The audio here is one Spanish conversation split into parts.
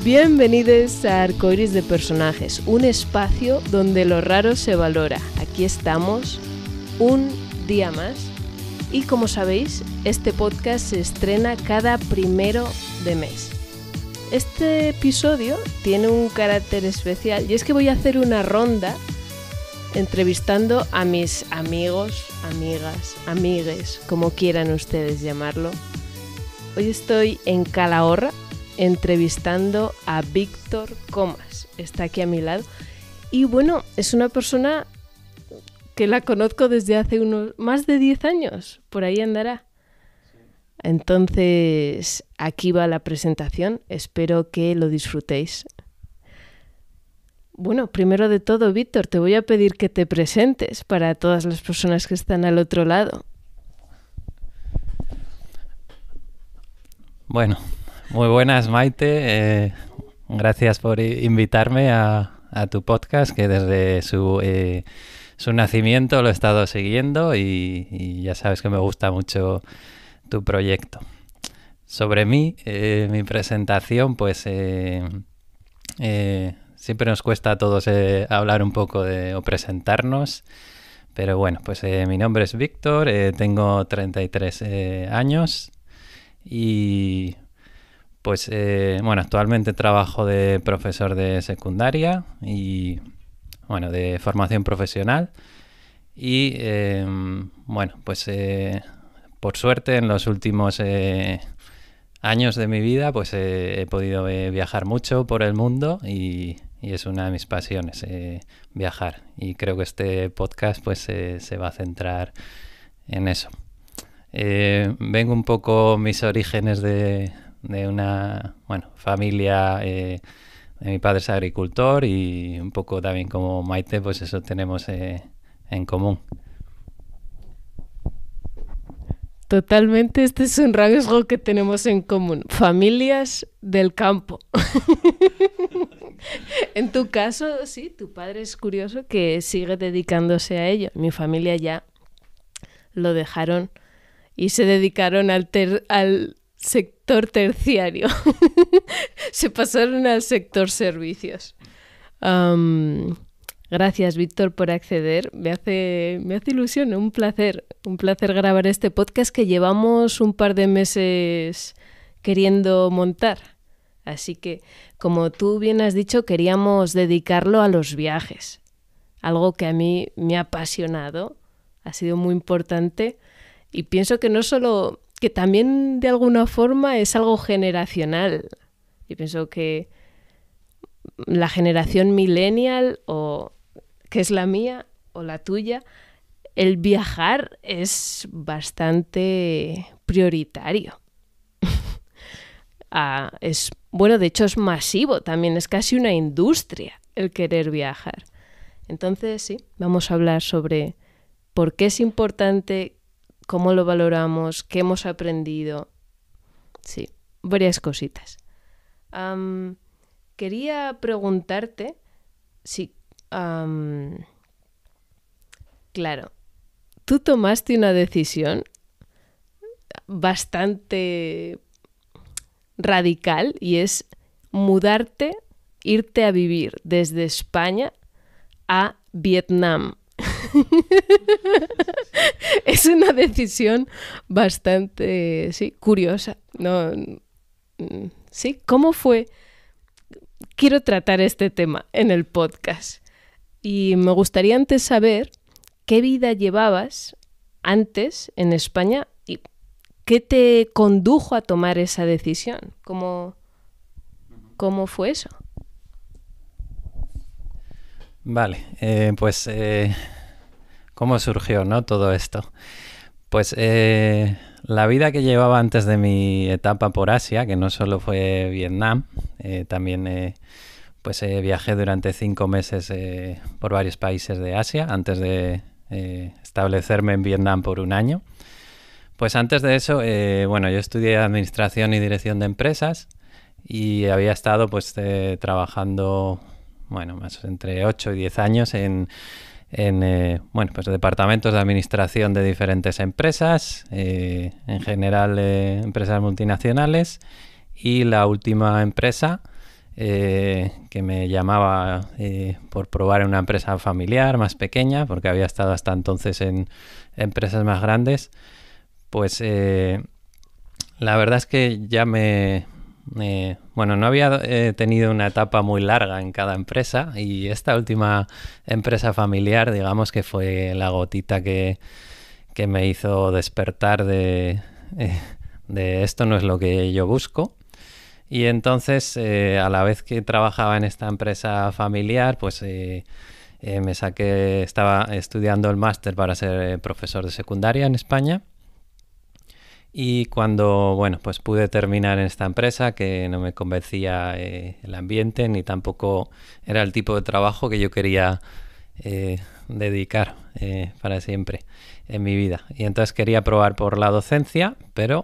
Bienvenidos a Arcoiris de Personajes, un espacio donde lo raro se valora. Aquí estamos, un día más. Y como sabéis, este podcast se estrena cada 1 de mes. Este episodio tiene un carácter especial y es que voy a hacer una ronda entrevistando a mis amigos, amigas, amigues, como quieran ustedes llamarlo. Hoy estoy en Calahorra entrevistando a Víctor Comas. Está aquí a mi lado. Y bueno, es una persona que la conozco desde hace más de 10 años. Por ahí andará. Entonces, aquí va la presentación. Espero que lo disfrutéis. Bueno, primero de todo, Víctor, te voy a pedir que te presentes para todas las personas que están al otro lado. Bueno, muy buenas, Maite. Gracias por invitarme a tu podcast, que desde su nacimiento lo he estado siguiendo y ya sabes que me gusta mucho tu proyecto. Sobre mí, mi presentación, pues siempre nos cuesta a todos hablar un poco o presentarnos, pero bueno, pues mi nombre es Víctor, tengo 33 años y pues bueno, actualmente trabajo de profesor de secundaria y bueno, de formación profesional y bueno, pues por suerte en los últimos años de mi vida pues he podido viajar mucho por el mundo y es una de mis pasiones, viajar, y creo que este podcast pues se va a centrar en eso. Vengo un poco mis orígenes de una familia, mi padre es agricultor y un poco también como Maite, pues eso tenemos en común. Totalmente, este es un rasgo que tenemos en común. Familias del campo. En tu caso, sí, tu padre es curioso que sigue dedicándose a ello. Mi familia ya lo dejaron y se dedicaron al sector terciario. Se pasaron al sector servicios. Gracias, Víctor, por acceder. Me hace ilusión, un placer grabar este podcast que llevamos un par de meses queriendo montar. Así que, como tú bien has dicho, queríamos dedicarlo a los viajes. Algo que a mí me ha apasionado, ha sido muy importante y pienso que no solo, que también de alguna forma es algo generacional. Yo pienso que la generación millennial, o que es la mía o la tuya, el viajar es bastante prioritario. De hecho es masivo también, es casi una industria el querer viajar. Entonces sí, vamos a hablar sobre por qué es importante, cómo lo valoramos, qué hemos aprendido. Sí, varias cositas. Quería preguntarte si, claro, tú tomaste una decisión bastante radical y es mudarte, irte a vivir desde España a Vietnam. Es una decisión bastante, sí, curiosa. No, sí, ¿cómo fue? Quiero tratar este tema en el podcast y me gustaría antes saber qué vida llevabas antes en España y qué te condujo a tomar esa decisión. ¿Cómo fue eso? Vale, pues ¿cómo surgió, no, todo esto? Pues la vida que llevaba antes de mi etapa por Asia, que no solo fue Vietnam, también pues viajé durante 5 meses por varios países de Asia antes de establecerme en Vietnam por 1 año. Pues antes de eso, bueno, yo estudié Administración y Dirección de Empresas y había estado pues trabajando, bueno, más entre 8 y 10 años en bueno, pues departamentos de administración de diferentes empresas, en general empresas multinacionales, y la última empresa que me llamaba por probar en una empresa familiar más pequeña, porque había estado hasta entonces en empresas más grandes. Pues la verdad es que ya bueno, no había tenido una etapa muy larga en cada empresa, y esta última empresa familiar, digamos que fue la gotita que me hizo despertar de esto no es lo que yo busco. Y entonces, a la vez que trabajaba en esta empresa familiar, pues estaba estudiando el máster para ser profesor de secundaria en España. Y cuando, bueno, pues pude terminar en esta empresa, que no me convencía el ambiente, ni tampoco era el tipo de trabajo que yo quería dedicar para siempre en mi vida. Y entonces quería probar por la docencia, pero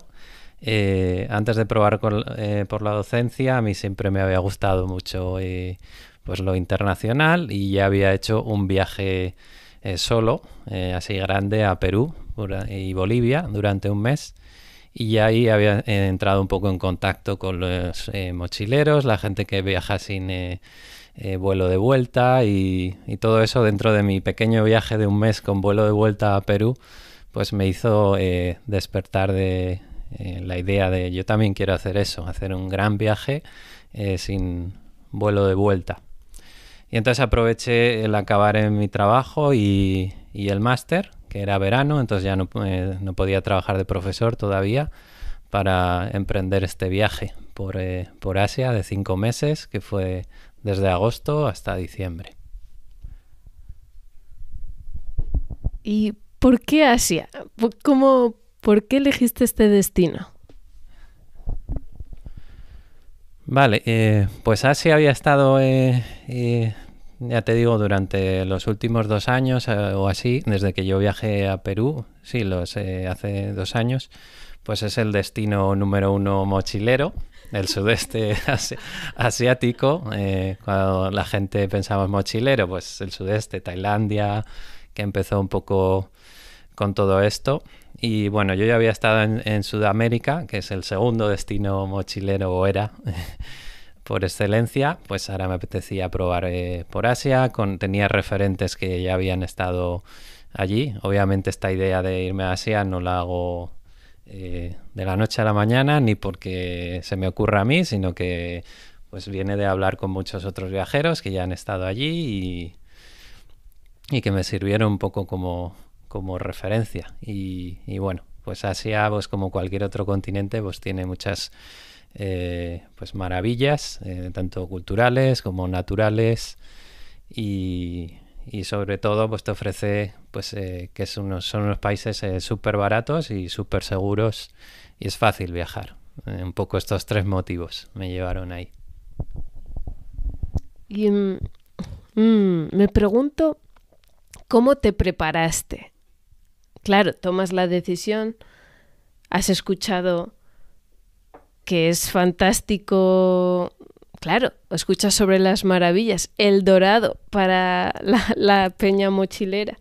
antes de probar por la docencia, a mí siempre me había gustado mucho pues lo internacional, y ya había hecho un viaje solo, así grande, a Perú y Bolivia durante un mes. Y ahí había entrado un poco en contacto con los mochileros, la gente que viaja sin vuelo de vuelta, y todo eso dentro de mi pequeño viaje de un mes con vuelo de vuelta a Perú, pues me hizo despertar de la idea de yo también quiero hacer eso, hacer un gran viaje sin vuelo de vuelta. Y entonces aproveché el acabar en mi trabajo y el máster, que era verano, entonces ya no podía trabajar de profesor todavía, para emprender este viaje por Asia de 5 meses, que fue desde agosto hasta diciembre. ¿Y por qué Asia? ¿Por qué elegiste este destino? Vale, pues Asia había estado, ya te digo, durante los últimos 2 años o así, desde que yo viajé a Perú, sí, hace 2 años, pues es el destino número 1 mochilero del sudeste asiático. Cuando la gente pensaba en mochilero, pues el sudeste, Tailandia, que empezó un poco con todo esto. Y bueno, yo ya había estado en Sudamérica, que es el segundo destino mochilero, o era por excelencia. Pues ahora me apetecía probar por Asia. Tenía referentes que ya habían estado allí. Obviamente esta idea de irme a Asia no la hago de la noche a la mañana, ni porque se me ocurra a mí, sino que pues viene de hablar con muchos otros viajeros que ya han estado allí y que me sirvieron un poco como referencia. Y bueno, pues Asia, pues como cualquier otro continente, pues tiene muchas pues maravillas, tanto culturales como naturales, y sobre todo pues te ofrece pues que son unos países súper baratos y súper seguros, y es fácil viajar. Un poco estos 3 motivos me llevaron ahí. Y me pregunto, ¿cómo te preparaste? Claro, tomas la decisión, has escuchado que es fantástico, claro, escuchas sobre las maravillas, El Dorado para la peña mochilera.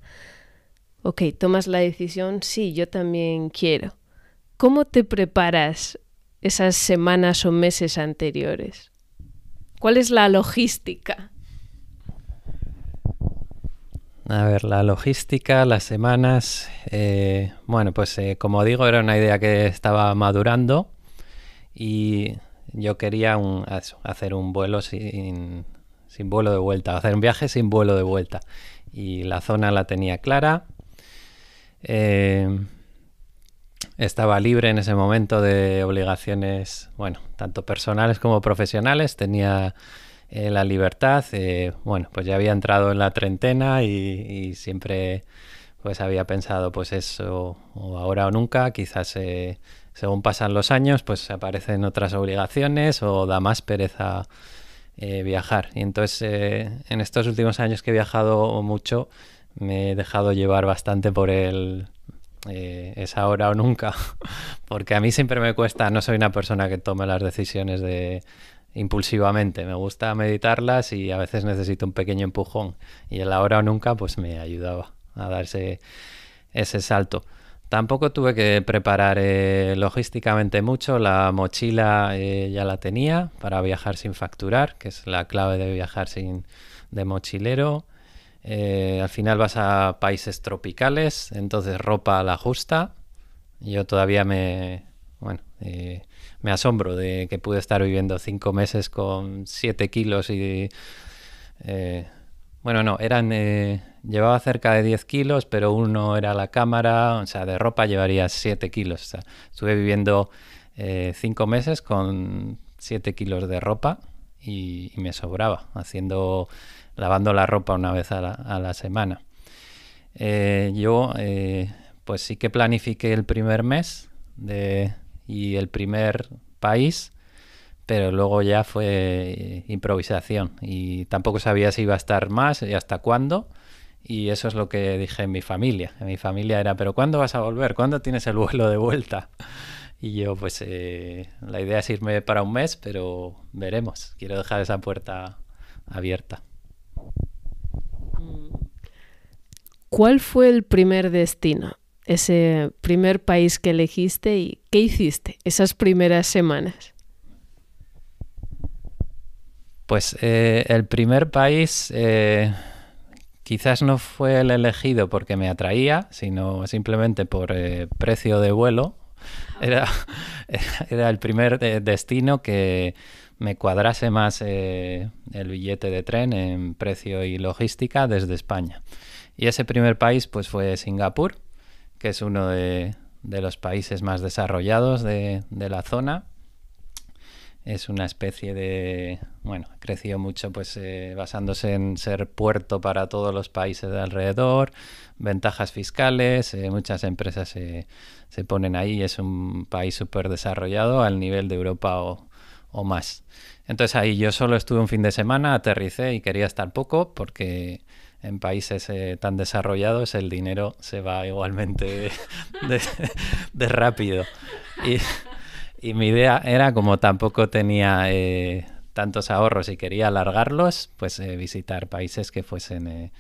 Ok, tomas la decisión, sí, yo también quiero. ¿Cómo te preparas esas semanas o meses anteriores? ¿Cuál es la logística? A ver, la logística, las semanas, bueno, pues como digo, era una idea que estaba madurando, y yo quería hacer un vuelo sin vuelo de vuelta, hacer un viaje sin vuelo de vuelta, y la zona la tenía clara. Estaba libre en ese momento de obligaciones, bueno, tanto personales como profesionales, tenía la libertad. Bueno, pues ya había entrado en la treintena y siempre pues había pensado pues eso, o ahora o nunca. Quizás según pasan los años pues aparecen otras obligaciones o da más pereza viajar. Y entonces en estos últimos años que he viajado mucho, me he dejado llevar bastante por es ahora o nunca, porque a mí siempre me cuesta, no soy una persona que tome las decisiones impulsivamente, me gusta meditarlas y a veces necesito un pequeño empujón, y el ahora o nunca pues me ayudaba a darse ese salto. Tampoco tuve que preparar logísticamente mucho. La mochila ya la tenía para viajar sin facturar, que es la clave de viajar de mochilero. Al final vas a países tropicales, entonces ropa a la justa. Yo todavía me asombro de que pude estar viviendo 5 meses con 7 kilos y... llevaba cerca de 10 kilos, pero uno era la cámara, o sea, de ropa llevaría 7 kilos. O sea, estuve viviendo 5 meses con 7 kilos de ropa y me sobraba, lavando la ropa una vez a la semana. Pues sí que planifiqué el primer mes y el primer país, pero luego ya fue improvisación y tampoco sabía si iba a estar más y hasta cuándo, y eso es lo que dije en mi familia. En mi familia era, ¿pero cuándo vas a volver? ¿Cuándo tienes el vuelo de vuelta? Y yo, pues la idea es irme para un mes, pero veremos. Quiero dejar esa puerta abierta. ¿Cuál fue el primer destino? Ese primer país que elegiste, y ¿qué hiciste esas primeras semanas? Pues el primer país quizás no fue el elegido porque me atraía, sino simplemente por precio de vuelo. Era el primer destino que me cuadrase más el billete de tren en precio y logística desde España. Y ese primer país pues fue Singapur, que es uno de los países más desarrollados de la zona. Es una especie de... creció mucho pues basándose en ser puerto para todos los países de alrededor, ventajas fiscales, muchas empresas se ponen ahí. Es un país súper desarrollado al nivel de Europa o más. Entonces ahí yo solo estuve un fin de semana, aterricé y quería estar poco porque en países tan desarrollados el dinero se va igualmente de rápido. Y mi idea era, como tampoco tenía tantos ahorros y quería alargarlos, pues visitar países que fuesen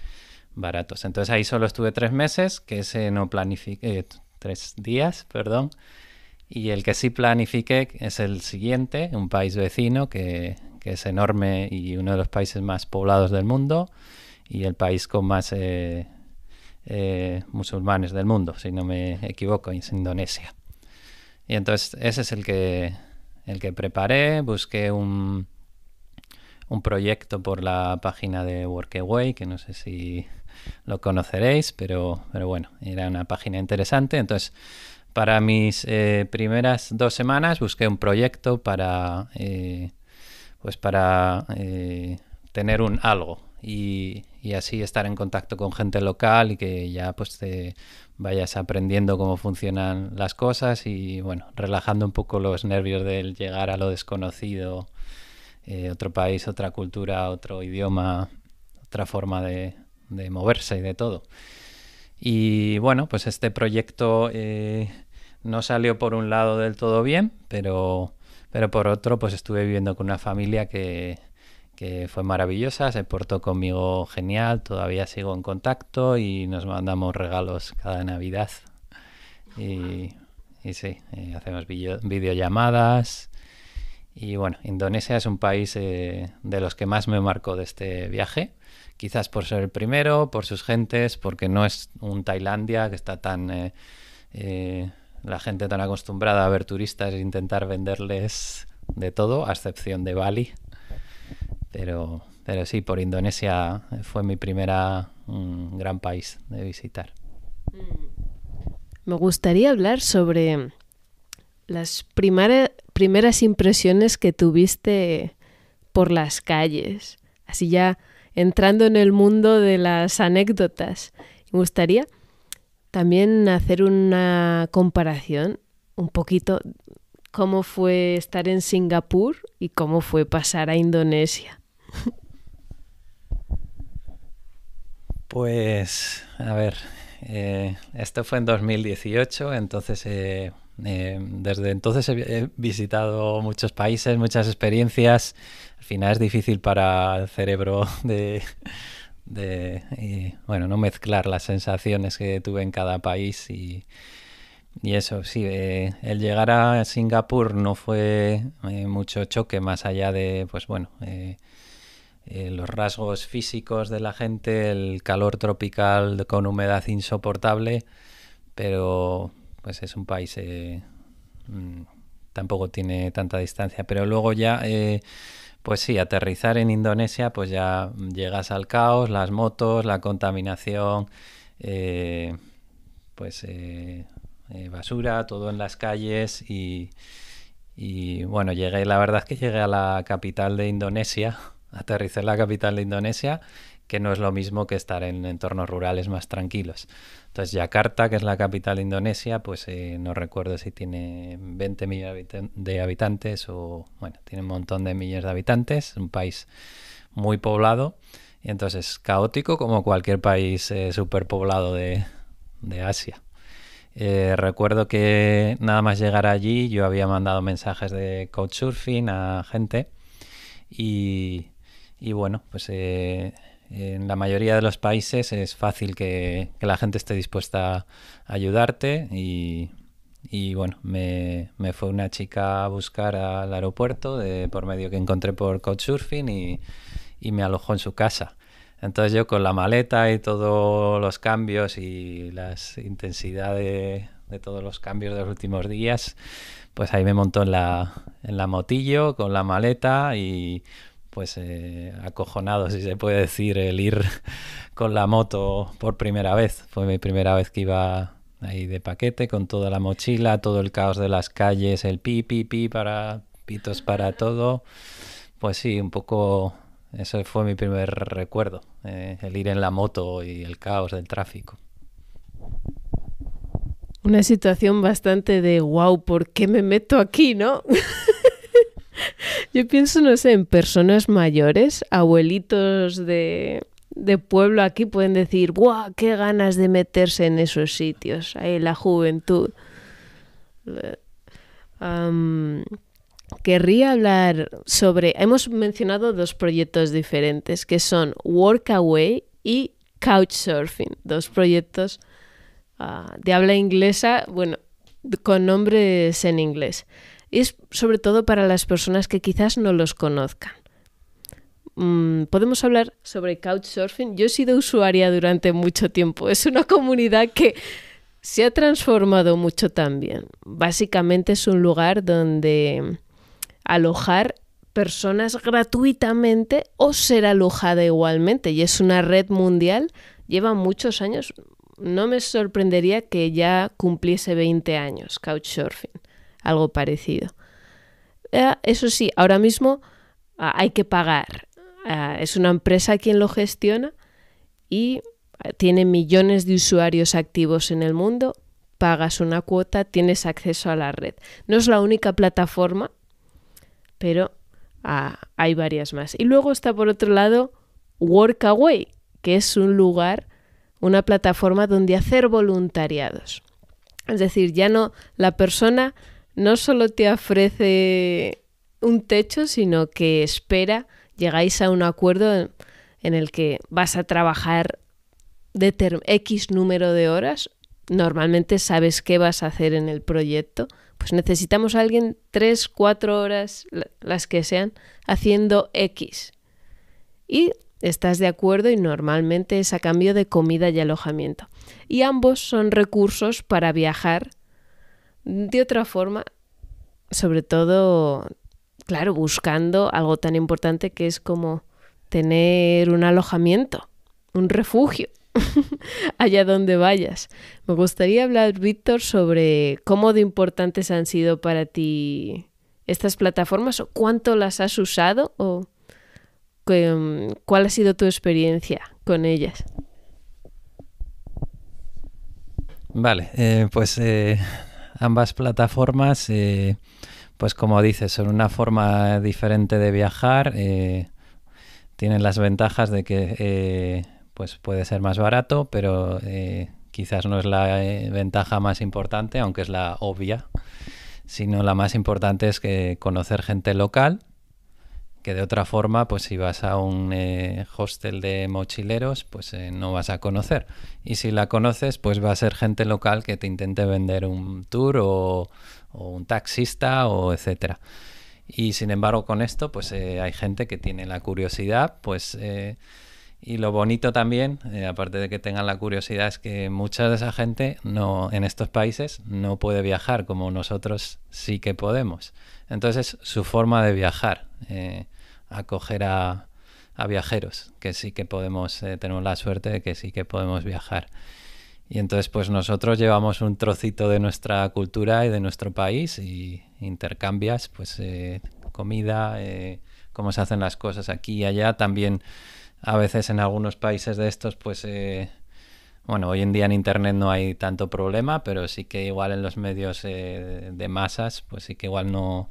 baratos. Entonces ahí solo estuve 3 meses, que ese no planifiqué, 3 días, perdón. Y el que sí planifiqué es el siguiente, un país vecino que es enorme y uno de los países más poblados del mundo y el país con más musulmanes del mundo, si no me equivoco, es Indonesia. Y entonces ese es el que preparé. Busqué un proyecto por la página de Workaway, que no sé si lo conoceréis, pero bueno, era una página interesante. Entonces, para mis primeras 2 semanas busqué un proyecto para tener un algo y así estar en contacto con gente local y que ya pues te vayas aprendiendo cómo funcionan las cosas y relajando un poco los nervios del llegar a lo desconocido, otro país, otra cultura, otro idioma, otra forma de moverse y de todo. Y pues este proyecto no salió por un lado del todo bien, pero por otro pues estuve viviendo con una familia que fue maravillosa, se portó conmigo genial, todavía sigo en contacto y nos mandamos regalos cada Navidad. Y sí, hacemos videollamadas. Y Indonesia es un país de los que más me marcó de este viaje. Quizás por ser el primero, por sus gentes, porque no es un Tailandia que está tan... la gente tan acostumbrada a ver turistas e intentar venderles de todo, a excepción de Bali. Pero sí, por Indonesia fue mi primera gran país de visitar. Me gustaría hablar sobre las primeras impresiones que tuviste por las calles, así ya entrando en el mundo de las anécdotas. Me gustaría también hacer una comparación un poquito cómo fue estar en Singapur y cómo fue pasar a Indonesia. Pues, a ver, esto fue en 2018, entonces desde entonces he visitado muchos países, muchas experiencias. Al final es difícil para el cerebro no mezclar las sensaciones que tuve en cada país Y eso, sí, el llegar a Singapur no fue mucho choque más allá de, pues bueno, los rasgos físicos de la gente, el calor tropical con humedad insoportable, pero pues es un país, tampoco tiene tanta distancia. Pero luego ya, pues sí, aterrizar en Indonesia, pues ya llegas al caos, las motos, la contaminación, eh, pues basura, todo en las calles y bueno, la verdad es que llegué a la capital de Indonesia, aterricé en la capital de Indonesia, que no es lo mismo que estar en entornos rurales más tranquilos. Entonces, Yakarta, que es la capital de Indonesia, pues no recuerdo si tiene 20 millones de habitantes o, bueno, tiene un montón de millones de habitantes, es un país muy poblado y entonces caótico como cualquier país superpoblado de Asia. Recuerdo que nada más llegar allí yo había mandado mensajes de couchsurfing a gente y bueno, pues en la mayoría de los países es fácil que la gente esté dispuesta a ayudarte y bueno, me fue una chica a buscar al aeropuerto por medio que encontré por couchsurfing y me alojó en su casa. Entonces yo con la maleta y todos los cambios y las intensidades de todos los cambios de los últimos días, pues ahí me montó en la motillo con la maleta y pues acojonado, si se puede decir, el ir con la moto por primera vez. Fue mi primera vez que iba ahí de paquete con toda la mochila, todo el caos de las calles, el pitos para todo. Pues sí, un poco... Eso fue mi primer recuerdo, el ir en la moto y el caos del tráfico. Una situación bastante de wow, ¿por qué me meto aquí, no? Yo pienso, no sé, en personas mayores, abuelitos de pueblo aquí pueden decir, ¡buah, qué ganas de meterse en esos sitios! Ahí la juventud. Querría hablar sobre... Hemos mencionado dos proyectos diferentes, que son Workaway y Couchsurfing, dos proyectos de habla inglesa, bueno, con nombres en inglés. Y es sobre todo para las personas que quizás no los conozcan. Podemos hablar sobre Couchsurfing. Yo he sido usuaria durante mucho tiempo. Es una comunidad que se ha transformado mucho también. Básicamente es un lugar donde alojar personas gratuitamente o ser alojada igualmente. Y es una red mundial. Lleva muchos años. No me sorprendería que ya cumpliese 20 años Couchsurfing. Algo parecido. Eso sí, ahora mismo hay que pagar. Es una empresa quien lo gestiona y tiene millones de usuarios activos en el mundo. Pagas una cuota, tienes acceso a la red. No es la única plataforma, pero hay varias más. Y luego está por otro lado Workaway, que es un lugar, una plataforma donde hacer voluntariados. Es decir, ya no, la persona no solo te ofrece un techo, sino que llegáis a un acuerdo en el que vas a trabajar X número de horas. Normalmente sabes qué vas a hacer en el proyecto. Pues necesitamos a alguien 3, 4 horas, las que sean, haciendo X. Y estás de acuerdo y normalmente es a cambio de comida y alojamiento. Y ambos son recursos para viajar de otra forma, sobre todo, claro, buscando algo tan importante que es como tener un alojamiento, un refugio, allá donde vayas. Me gustaría hablar, Víctor, sobre cómo de importantes han sido para ti estas plataformas o cuánto las has usado o cuál ha sido tu experiencia con ellas. Vale, pues ambas plataformas, pues como dices, son una forma diferente de viajar. Tienen las ventajas de que pues puede ser más barato, pero quizás no es la ventaja más importante, aunque es la obvia, sino la más importante es que conocer gente local que de otra forma, pues si vas a un hostel de mochileros, pues no vas a conocer. Y si la conoces, pues va a ser gente local que te intente vender un tour o un taxista o etcétera. Y sin embargo con esto, pues hay gente que tiene la curiosidad, pues... y lo bonito también, aparte de que tengan la curiosidad, es que mucha de esa gente no, en estos países no puede viajar como nosotros sí que podemos. Entonces es su forma de viajar, acoger a viajeros, que sí que podemos, tenemos la suerte de que sí que podemos viajar. Y entonces pues nosotros llevamos un trocito de nuestra cultura y de nuestro país y intercambias pues comida, cómo se hacen las cosas aquí y allá. También a veces en algunos países de estos pues bueno, hoy en día en internet no hay tanto problema, pero sí que igual en los medios de masas pues sí que igual no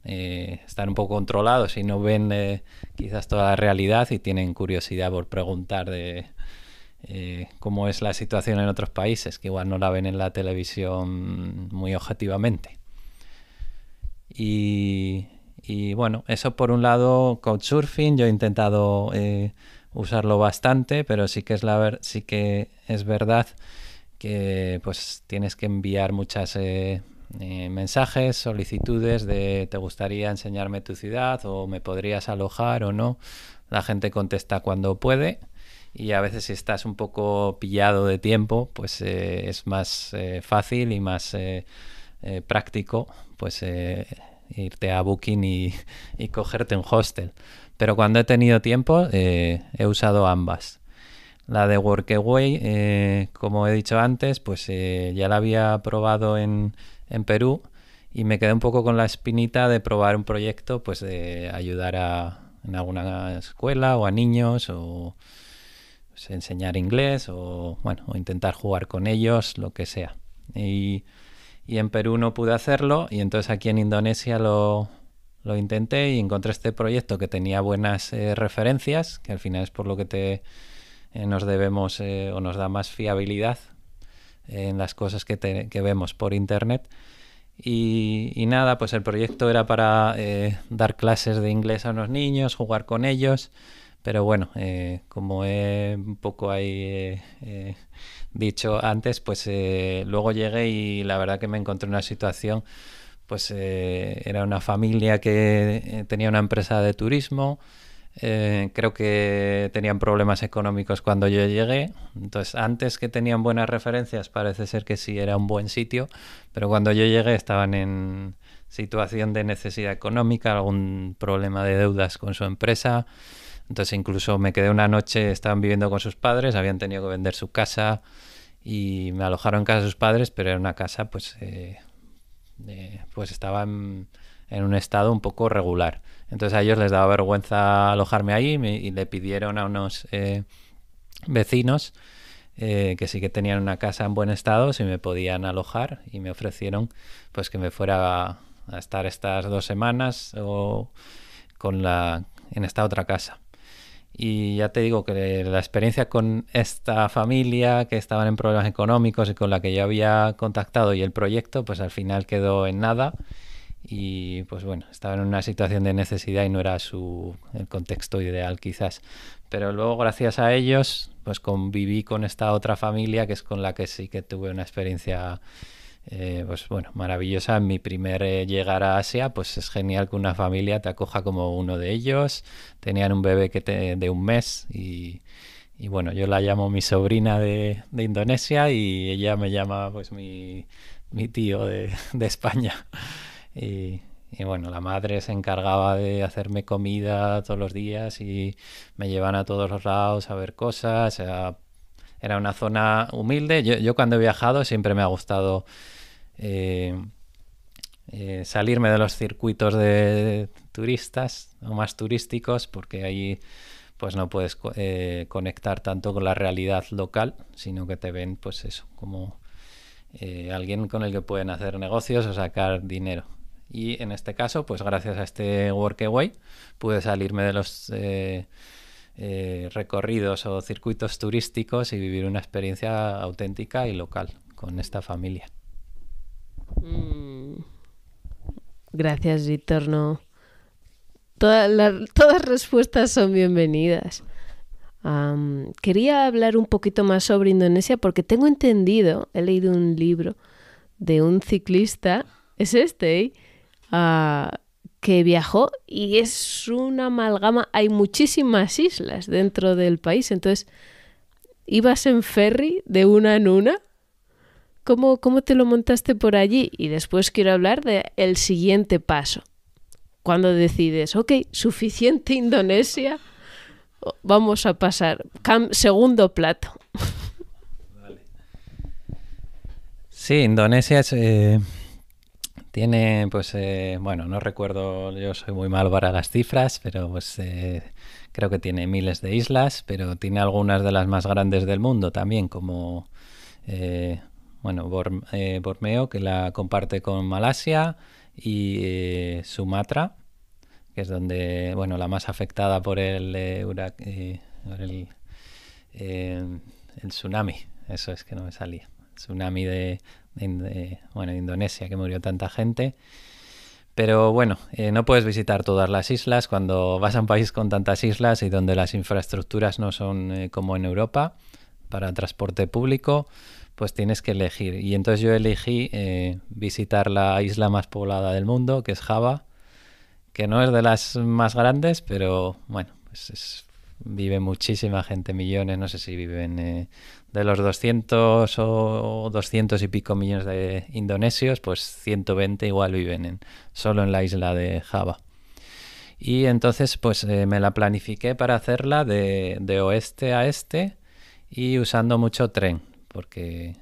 están un poco controlados y no ven quizás toda la realidad y tienen curiosidad por preguntar de cómo es la situación en otros países, que igual no la ven en la televisión muy objetivamente. Y bueno, eso por un lado, Couchsurfing, yo he intentado usarlo bastante, pero sí que sí que es verdad que pues tienes que enviar muchas mensajes, solicitudes de ¿te gustaría enseñarme tu ciudad? O ¿me podrías alojar o no? La gente contesta cuando puede. Y a veces si estás un poco pillado de tiempo, pues es más fácil y más práctico pues irte a Booking y cogerte un hostel. Pero cuando he tenido tiempo he usado ambas. La de Workaway, como he dicho antes, pues ya la había probado en Perú y me quedé un poco con la espinita de probar un proyecto pues de ayudar en alguna escuela o a niños o enseñar inglés o bueno, o intentar jugar con ellos, lo que sea. Y en Perú no pude hacerlo y entonces aquí en Indonesia lo intenté y encontré este proyecto que tenía buenas referencias, que al final es por lo que nos debemos o nos da más fiabilidad en las cosas que vemos por internet. Y nada, pues el proyecto era para dar clases de inglés a unos niños, jugar con ellos. Pero bueno, como he un poco ahí dicho antes, pues luego llegué y la verdad que me encontré en una situación, pues era una familia que tenía una empresa de turismo, creo que tenían problemas económicos cuando yo llegué, entonces antes que tenían buenas referencias parece ser que sí era un buen sitio, pero cuando yo llegué estaban en situación de necesidad económica, algún problema de deudas con su empresa. Entonces incluso me quedé una noche, estaban viviendo con sus padres, habían tenido que vender su casa y me alojaron en casa de sus padres, pero era una casa pues estaba en un estado un poco regular. Entonces a ellos les daba vergüenza alojarme ahí y le pidieron a unos vecinos que sí que tenían una casa en buen estado si me podían alojar y me ofrecieron pues que me fuera a estar estas 2 semanas o en esta otra casa. Y ya te digo que la experiencia con esta familia que estaban en problemas económicos y con la que yo había contactado y el proyecto, pues al final quedó en nada. Y pues bueno, estaba en una situación de necesidad y no era el contexto ideal quizás. Pero luego gracias a ellos, pues conviví con esta otra familia que es con la que sí que tuve una experiencia pues bueno, maravillosa. En mi primer llegar a Asia, pues es genial que una familia te acoja como uno de ellos. Tenían un bebé de 1 mes y bueno, yo la llamo mi sobrina de Indonesia y ella me llama pues mi tío de España. Y bueno, la madre se encargaba de hacerme comida todos los días y me llevan a todos los lados a ver cosas. Era una zona humilde. Yo cuando he viajado siempre me ha gustado salirme de los circuitos de turistas o más turísticos porque ahí pues no puedes conectar tanto con la realidad local, sino que te ven pues eso, como alguien con el que pueden hacer negocios o sacar dinero. Y en este caso, pues gracias a este Workaway pude salirme de los recorridos o circuitos turísticos y vivir una experiencia auténtica y local con esta familia. Gracias, Víctor. No, Todas respuestas son bienvenidas. Quería hablar un poquito más sobre Indonesia porque tengo entendido, he leído un libro de un ciclista, que viajó y es una amalgama, hay muchísimas islas dentro del país, entonces ibas en ferry de una en una. ¿Cómo te lo montaste por allí? Y después quiero hablar del siguiente paso. Cuando decides, ok, suficiente Indonesia, vamos a pasar. Segundo plato. Vale. Sí, Indonesia tiene, pues, bueno, no recuerdo, yo soy muy malo para las cifras, pero pues creo que tiene miles de islas, pero tiene algunas de las más grandes del mundo también, como, Borneo, que la comparte con Malasia, y Sumatra, que es donde, bueno, la más afectada por el tsunami, eso es que no me salía, el tsunami de Indonesia, que murió tanta gente. Pero bueno, no puedes visitar todas las islas. Cuando vas a un país con tantas islas y donde las infraestructuras no son como en Europa para transporte público, pues tienes que elegir. Y entonces yo elegí visitar la isla más poblada del mundo, que es Java, que no es de las más grandes, pero bueno, pues vive muchísima gente, millones, no sé si viven de los 200 o 200 y pico millones de indonesios, pues 120 igual viven solo en la isla de Java. Y entonces pues me la planifiqué para hacerla de oeste a este y usando mucho tren, porque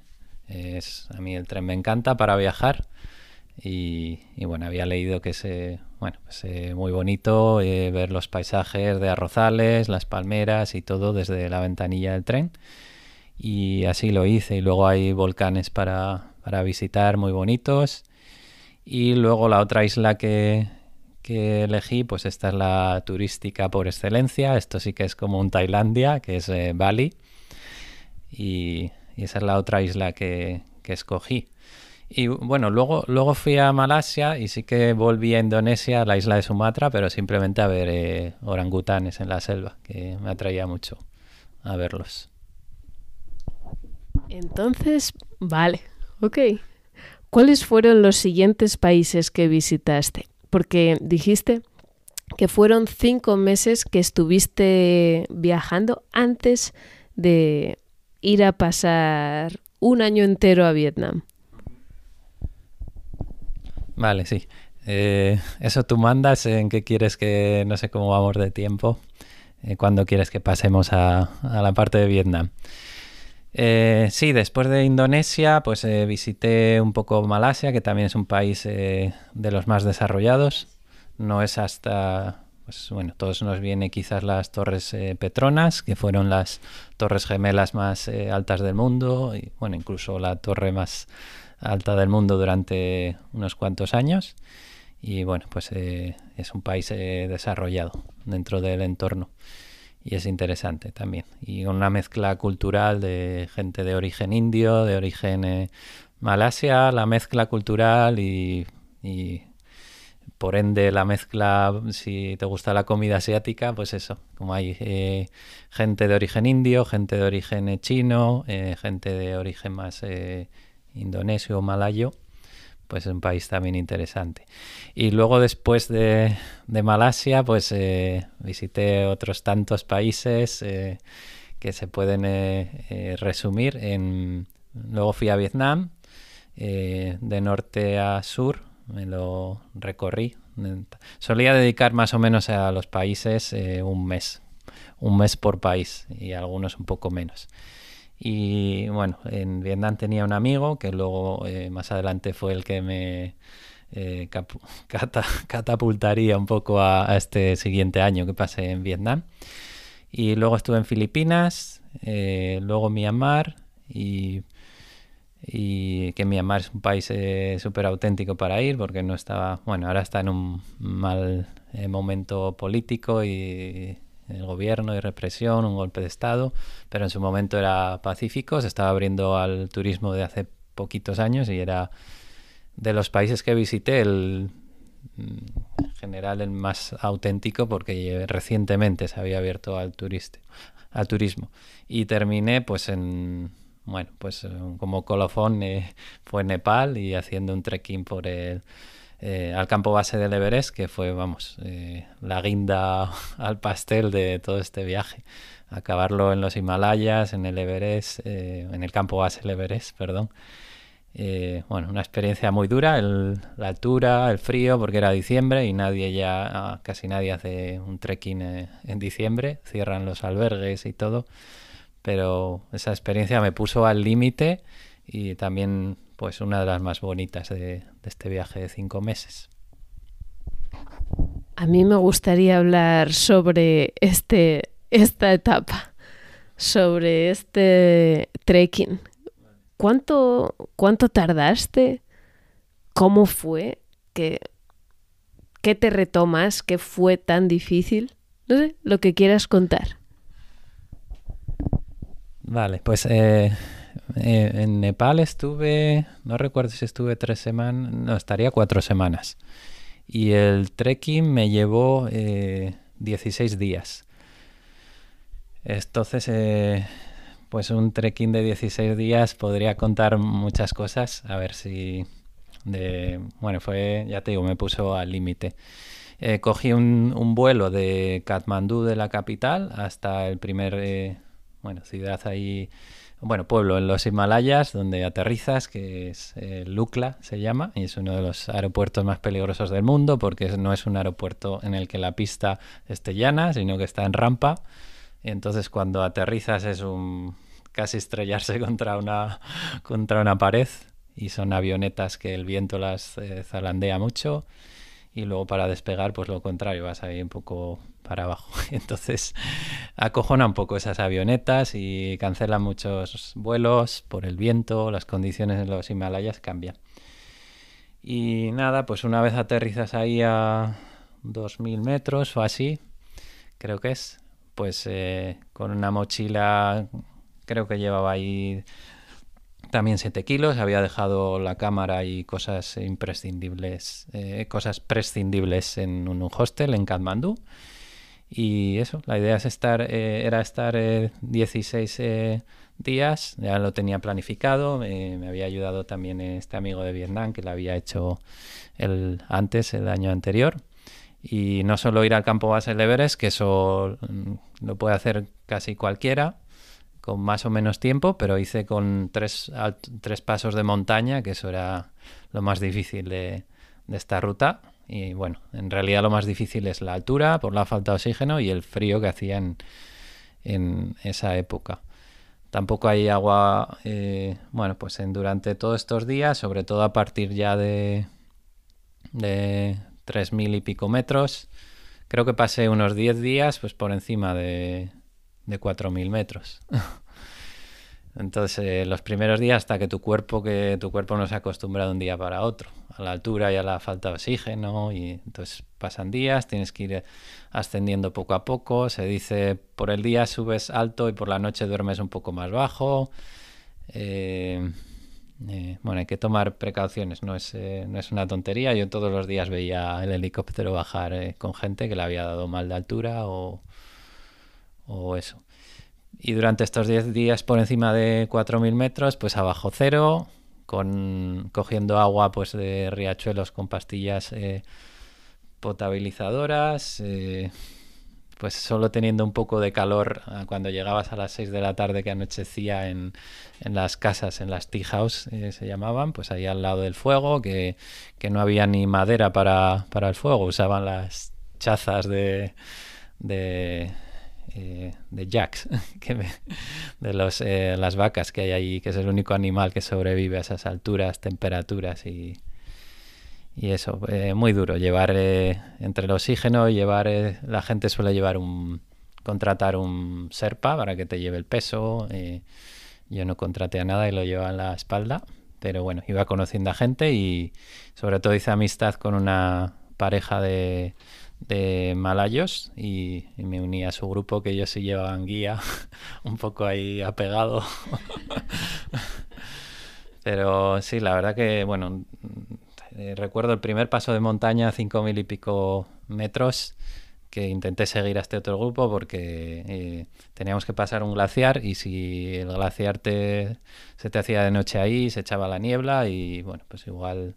a mí el tren me encanta para viajar. Y bueno, había leído que es muy bonito ver los paisajes de arrozales, las palmeras y todo desde la ventanilla del tren. Y así lo hice. Y luego hay volcanes para visitar muy bonitos. Y luego la otra isla que elegí, pues esta es la turística por excelencia. Esto sí que es como un Tailandia, que es Bali. Y esa es la otra isla que escogí. Y bueno, luego fui a Malasia y sí que volví a Indonesia, a la isla de Sumatra, pero simplemente a ver orangutanes en la selva, que me atraía mucho a verlos. Entonces, vale, ok. ¿Cuáles fueron los siguientes países que visitaste? Porque dijiste que fueron 5 meses que estuviste viajando antes de ir a pasar un año entero a Vietnam. Vale, sí. Eso tú mandas en qué quieres que, no sé cómo vamos de tiempo, cuándo quieres que pasemos a la parte de Vietnam. Sí, después de Indonesia, pues visité un poco Malasia, que también es un país de los más desarrollados. No es hasta, pues bueno, todos nos viene quizás las Torres Petronas, que fueron las torres gemelas más altas del mundo, y bueno, incluso la torre más alta del mundo durante unos cuantos años. Y bueno, pues es un país desarrollado dentro del entorno. Y es interesante también. Y una mezcla cultural de gente de origen indio, de origen Malasia, la mezcla cultural y por ende la mezcla, si te gusta la comida asiática, pues eso, como hay gente de origen indio, gente de origen chino, gente de origen más indonesio o malayo, pues es un país también interesante. Y luego después de Malasia, pues visité otros tantos países que se pueden resumir en... Luego fui a Vietnam, de norte a sur, me lo recorrí. Solía dedicar más o menos a los países un mes por país y algunos un poco menos. Y bueno, en Vietnam tenía un amigo que luego más adelante fue el que me catapultaría un poco a este siguiente año que pasé en Vietnam. Y luego estuve en Filipinas, luego Myanmar, y que Myanmar es un país súper auténtico para ir porque no estaba, bueno, ahora está en un mal momento político y el gobierno y represión, un golpe de estado, pero en su momento era pacífico, se estaba abriendo al turismo de hace poquitos años y era de los países que visité en general el más auténtico porque recientemente se había abierto al turismo. Y terminé pues como colofón fue Nepal y haciendo un trekking por al campo base del Everest, que fue, la guinda al pastel de todo este viaje. Acabarlo en los Himalayas, en el Everest, en el campo base del Everest, perdón. Una experiencia muy dura, la altura, el frío, porque era diciembre y casi nadie hace un trekking en diciembre, cierran los albergues y todo, pero esa experiencia me puso al límite y también pues una de las más bonitas de este viaje de 5 meses. A mí me gustaría hablar sobre esta etapa, sobre este trekking. ¿Cuánto tardaste? ¿Cómo fue? ¿Qué te retomas? ¿Qué fue tan difícil? No sé, lo que quieras contar. Vale, pues en Nepal no recuerdo si estuve 3 semanas, no, estaría 4 semanas. Y el trekking me llevó 16 días. Entonces, pues un trekking de 16 días podría contar muchas cosas, a ver si... ya te digo, me puso al límite. Cogí un vuelo de Katmandú, de la capital, hasta el primer ciudad ahí, pueblo en los Himalayas, donde aterrizas, que es Lukla se llama, y es uno de los aeropuertos más peligrosos del mundo, porque no es un aeropuerto en el que la pista esté llana, sino que está en rampa. Y entonces cuando aterrizas es casi estrellarse contra una pared, y son avionetas que el viento las zalandea mucho, y luego para despegar pues lo contrario, vas ahí un poco para abajo. Entonces acojona un poco esas avionetas y cancelan muchos vuelos por el viento, las condiciones en los Himalayas cambian. Y nada, pues una vez aterrizas ahí a 2000 metros o así, creo que es, pues con una mochila, creo que llevaba ahí también 7 kilos, había dejado la cámara y cosas prescindibles en un hostel en Katmandú. Y eso, la idea era estar 16 días, ya lo tenía planificado, me había ayudado también este amigo de Vietnam que lo había hecho el año anterior. Y no solo ir al campo base del Everest, que eso lo puede hacer casi cualquiera, con más o menos tiempo, pero hice con 3 pasos de montaña, que eso era lo más difícil de esta ruta. Y bueno, en realidad lo más difícil es la altura por la falta de oxígeno y el frío que hacía en esa época. Tampoco hay agua, durante todos estos días, sobre todo a partir ya de 3000 y pico metros. Creo que pasé unos 10 días pues por encima de 4000 metros. Entonces, los primeros días, hasta que tu cuerpo no se acostumbra de un día para otro a la altura y a la falta de oxígeno, y entonces pasan días, tienes que ir ascendiendo poco a poco. Se dice, por el día subes alto y por la noche duermes un poco más bajo. Hay que tomar precauciones, no es una tontería. Yo todos los días veía el helicóptero bajar con gente que le había dado mal de altura o eso. Y durante estos 10 días por encima de 4000 metros, pues abajo cero, cogiendo agua pues de riachuelos con pastillas potabilizadoras, pues solo teniendo un poco de calor cuando llegabas a las 6 de la tarde, que anochecía en las casas, en las tea house se llamaban, pues ahí al lado del fuego, que no había ni madera para el fuego, usaban las chazas de jacks, de las vacas que hay ahí, que es el único animal que sobrevive a esas alturas, temperaturas y eso. Muy duro llevar entre el oxígeno, la gente suele contratar un Sherpa para que te lleve el peso. Yo no contraté a nada y lo llevaba en la espalda, pero bueno, iba conociendo a gente y sobre todo hice amistad con una pareja de malayos y me uní a su grupo, que ellos sí llevaban guía, un poco ahí apegado. Pero sí, la verdad que recuerdo el primer paso de montaña, 5.000 y pico metros, que intenté seguir a este otro grupo porque teníamos que pasar un glaciar y si el glaciar se te hacía de noche ahí, se echaba la niebla y bueno, pues igual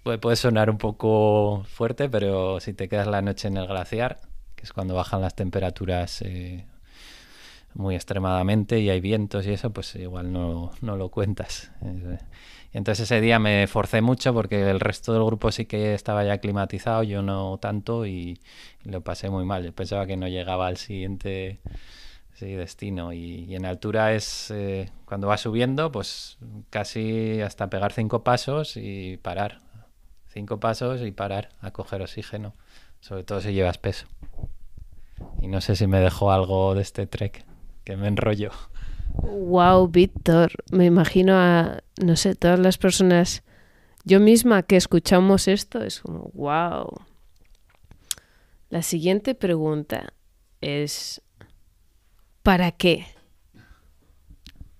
puede sonar un poco fuerte, pero si te quedas la noche en el glaciar, que es cuando bajan las temperaturas muy extremadamente y hay vientos y eso, pues igual no lo cuentas. Entonces ese día me forcé mucho porque el resto del grupo sí que estaba ya climatizado, yo no tanto y lo pasé muy mal. Yo pensaba que no llegaba al siguiente destino y en altura es cuando vas subiendo pues casi hasta pegar 5 pasos y parar. 5 pasos y parar a coger oxígeno, sobre todo si llevas peso. Y no sé si me dejó algo de este trek, que me enrollo. Wow, Víctor, me imagino a, no sé, todas las personas, yo misma que escuchamos esto, es como, wow. La siguiente pregunta es, ¿para qué?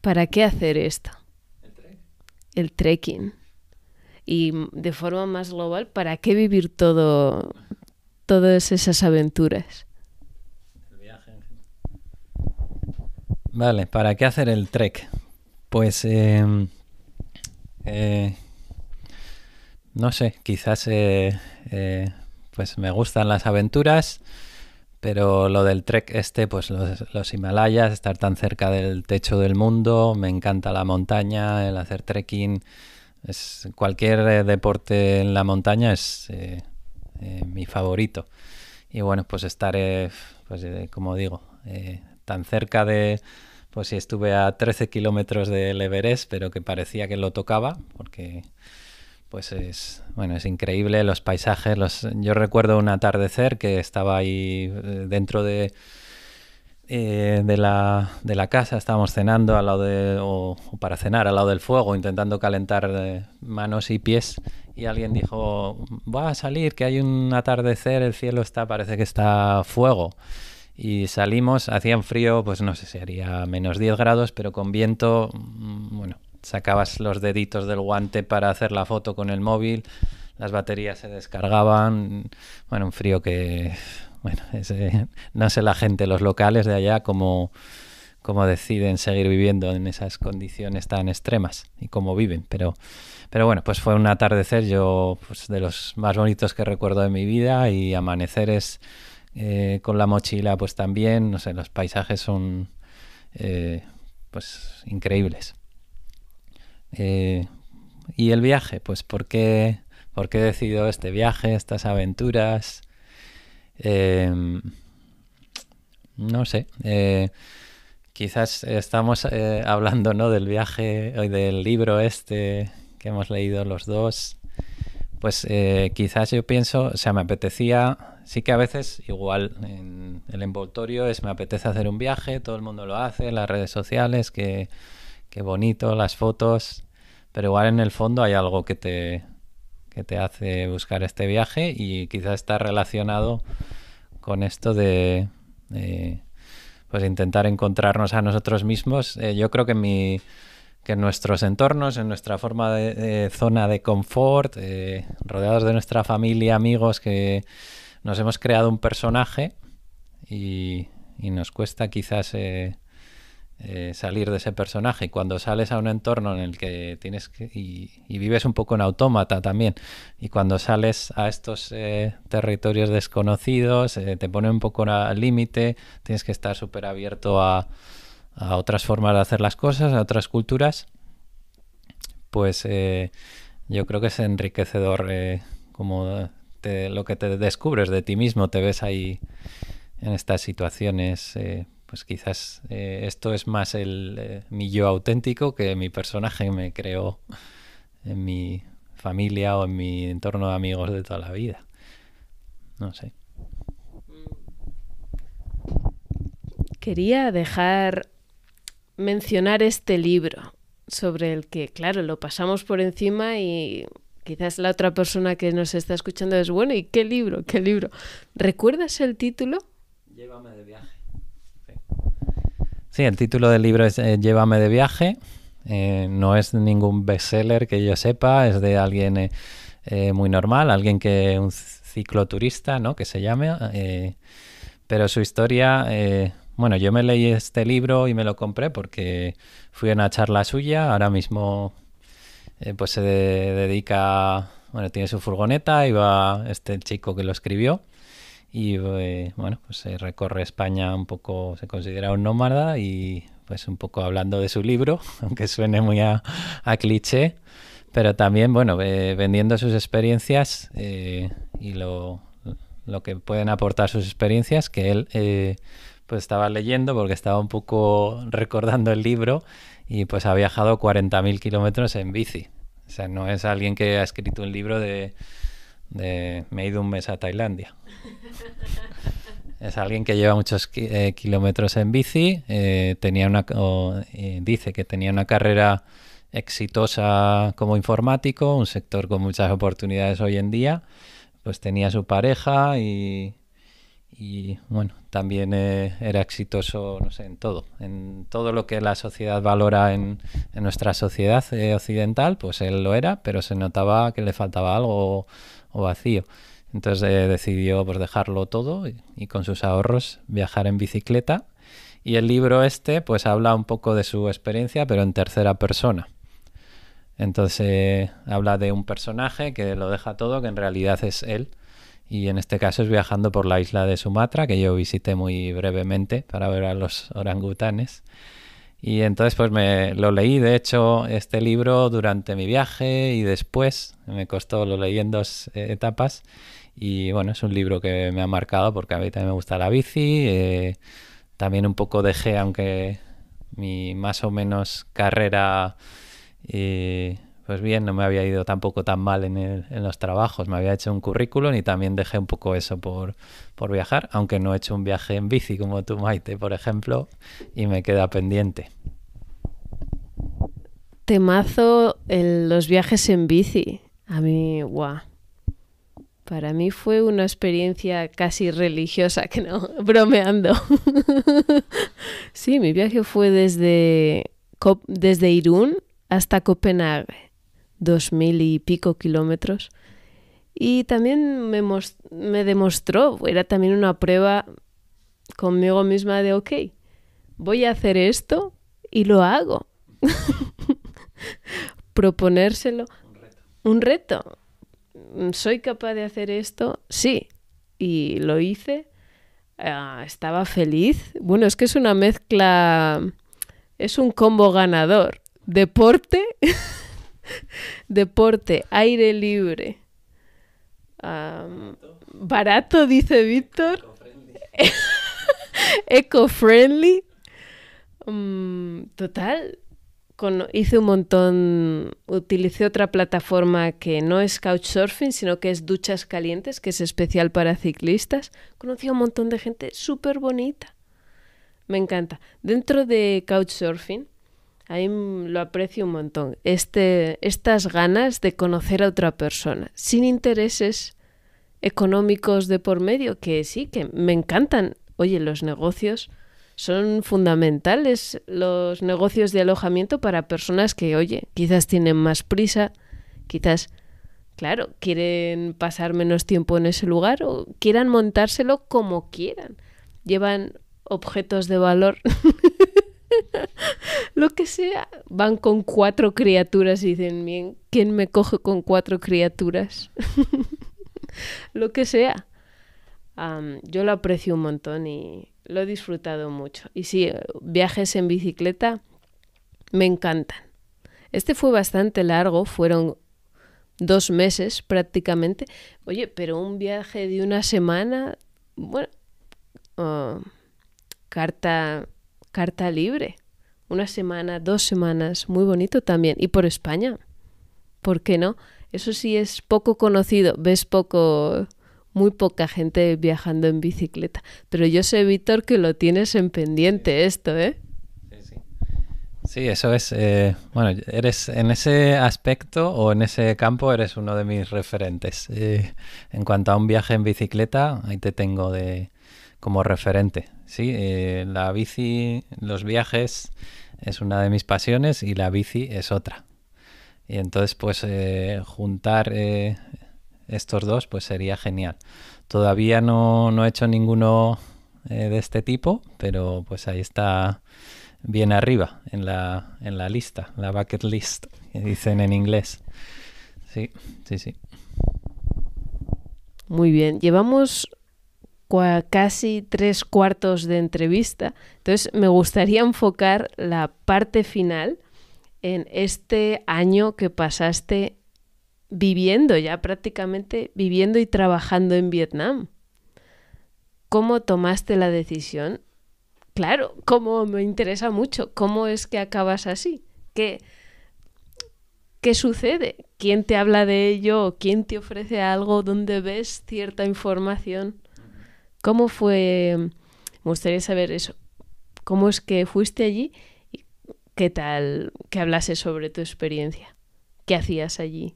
¿Para qué hacer esto? El trekking. Y de forma más global, ¿para qué vivir todas esas aventuras? El viaje. Vale, ¿para qué hacer el trek? Pues no sé, quizás pues me gustan las aventuras, pero lo del trek pues los Himalayas, estar tan cerca del techo del mundo, me encanta la montaña, el hacer trekking, cualquier deporte en la montaña es mi favorito. Y bueno, pues estar, como digo, tan cerca pues si estuve a 13 kilómetros del Everest, pero que parecía que lo tocaba, porque pues es increíble los paisajes. Yo recuerdo un atardecer que estaba ahí dentro de la casa, estábamos cenando al lado o para cenar al lado del fuego, intentando calentar manos y pies, y alguien dijo, va a salir, que hay un atardecer, el cielo parece que está a fuego. Y salimos, hacía un frío, pues no sé si haría menos 10 grados, pero con viento, bueno, sacabas los deditos del guante para hacer la foto con el móvil, las baterías se descargaban, bueno, un frío que, bueno, no sé la gente, los locales de allá, cómo deciden seguir viviendo en esas condiciones tan extremas y cómo viven, pero bueno, pues fue un atardecer pues de los más bonitos que recuerdo de mi vida, y amaneceres con la mochila pues también, no sé, los paisajes son pues increíbles. Y el viaje, pues ¿por qué he decidido este viaje, estas aventuras? No sé, quizás estamos hablando, ¿no?, del viaje hoy, del libro que hemos leído los dos. Pues quizás yo pienso, o sea, me apetecía, sí que a veces igual en el envoltorio me apetece hacer un viaje, todo el mundo lo hace, las redes sociales, qué bonito, las fotos, pero igual en el fondo hay algo que te hace buscar este viaje, y quizás está relacionado con esto de pues intentar encontrarnos a nosotros mismos. Yo creo que en nuestros entornos, en nuestra forma de zona de confort, rodeados de nuestra familia, amigos, que nos hemos creado un personaje y nos cuesta quizás salir de ese personaje. Y cuando sales a un entorno en el que tienes y vives un poco en autómata también, y cuando sales a estos territorios desconocidos, te pone un poco al límite, tienes que estar súper abierto a otras formas de hacer las cosas, a otras culturas, pues yo creo que es enriquecedor como lo que te descubres de ti mismo, te ves ahí en estas situaciones. Pues quizás esto es más mi yo auténtico que mi personaje me creó en mi familia o en mi entorno de amigos de toda la vida. No sé. Quería mencionar este libro, sobre el que, claro, lo pasamos por encima y quizás la otra persona que nos está escuchando es, bueno, ¿y qué libro? ¿Qué libro? ¿Recuerdas el título? Llévame de viaje. Sí, el título del libro es Llévame de viaje. No es ningún bestseller que yo sepa, es de alguien muy normal, alguien que un cicloturista, ¿no? Que se llame, pero su historia, bueno, yo me leí este libro y me lo compré porque fui a una charla suya. Ahora mismo pues se dedica, bueno, tiene su furgoneta y va este chico que lo escribió y bueno, pues se recorre España un poco, se considera un nómada y pues un poco hablando de su libro, aunque suene muy a cliché, pero también, bueno, vendiendo sus experiencias y lo que pueden aportar sus experiencias, que él pues estaba leyendo porque estaba un poco recordando el libro y pues ha viajado 40.000 kilómetros en bici. O sea, no es alguien que ha escrito un libro de me he ido un mes a Tailandia. Es alguien que lleva muchos kilómetros en bici, dice que tenía una carrera exitosa como informático, un sector con muchas oportunidades hoy en día, pues tenía su pareja y bueno, también era exitoso, no sé, en todo lo que la sociedad valora en nuestra sociedad occidental, pues él lo era, pero se notaba que le faltaba algo o vacío. Entonces decidió pues dejarlo todo y con sus ahorros viajar en bicicleta. Y el libro pues habla un poco de su experiencia, pero en tercera persona. Entonces habla de un personaje que lo deja todo, que en realidad es él. Y en este caso es viajando por la isla de Sumatra, que yo visité muy brevemente para ver a los orangutanes. Y entonces pues me lo leí, de hecho, este libro durante mi viaje y después, lo leí en 2 etapas. Y bueno, es un libro que me ha marcado porque a mí también me gusta la bici. También un poco dejé, aunque mi más o menos carrera... pues bien, no me había ido tampoco tan mal en los trabajos, me había hecho un currículum y también dejé un poco eso por viajar, aunque no he hecho un viaje en bici como tú, Maite, por ejemplo, y me queda pendiente. Temazo los viajes en bici. A mí, guau. Para mí fue una experiencia casi religiosa, que no, bromeando. Sí, mi viaje fue desde Irún hasta Copenhague. 2.000 y pico kilómetros. Y también me demostró, era también una prueba conmigo misma de, ok, voy a hacer esto y lo hago. Proponérselo. Un reto. ¿Soy capaz de hacer esto? Sí. Y lo hice. Estaba feliz. Bueno, es que es una mezcla, es un combo ganador. Deporte, aire libre, barato, dice Víctor, eco-friendly, total. Hice un montón, utilicé otra plataforma que no es Couchsurfing, sino que es Duchas Calientes, que es especial para ciclistas. Conocí a un montón de gente súper bonita. Me encanta. Dentro de Couchsurfing, ahí lo aprecio un montón. Estas ganas de conocer a otra persona, sin intereses económicos de por medio, que sí, que me encantan. Oye, los negocios son fundamentales, los negocios de alojamiento para personas que, oye, quizás tienen más prisa, quizás, claro, quieren pasar menos tiempo en ese lugar o quieran montárselo como quieran. Llevan objetos de valor, lo que sea. Van con 4 criaturas y dicen, bien, ¿quién me coge con 4 criaturas? Lo que sea. Yo lo aprecio un montón y lo he disfrutado mucho. Y sí, viajes en bicicleta me encantan. Este fue bastante largo, fueron 2 meses prácticamente. Oye, pero un viaje de una semana, bueno, carta libre. 1 semana, 2 semanas, muy bonito también. Y por España, ¿por qué no? Eso sí es poco conocido, ves muy poca gente viajando en bicicleta. Pero yo sé, Víctor, que lo tienes en pendiente esto, ¿eh? Sí. Sí, eso es. Bueno, eres en ese aspecto o en ese campo eres uno de mis referentes. En cuanto a un viaje en bicicleta, ahí te tengo como referente. Sí, la bici, los viajes es una de mis pasiones y la bici es otra. Y entonces pues juntar estos dos pues sería genial. Todavía no he hecho ninguno de este tipo, pero pues ahí está bien arriba en la lista, la bucket list, que dicen en inglés. Sí, sí, sí. Muy bien, llevamos casi 3/4 de entrevista, entonces me gustaría enfocar la parte final en este año que pasaste viviendo, ya prácticamente viviendo y trabajando en Vietnam. ¿Cómo tomaste la decisión? Claro, como me interesa mucho, ¿cómo es que acabas así? ¿Qué sucede? ¿Quién te habla de ello? ¿Quién te ofrece algo? ¿Dónde ves cierta información? ¿Cómo fue? Me gustaría saber eso. ¿Cómo es que fuiste allí? ¿Y qué tal que hablases sobre tu experiencia? ¿Qué hacías allí?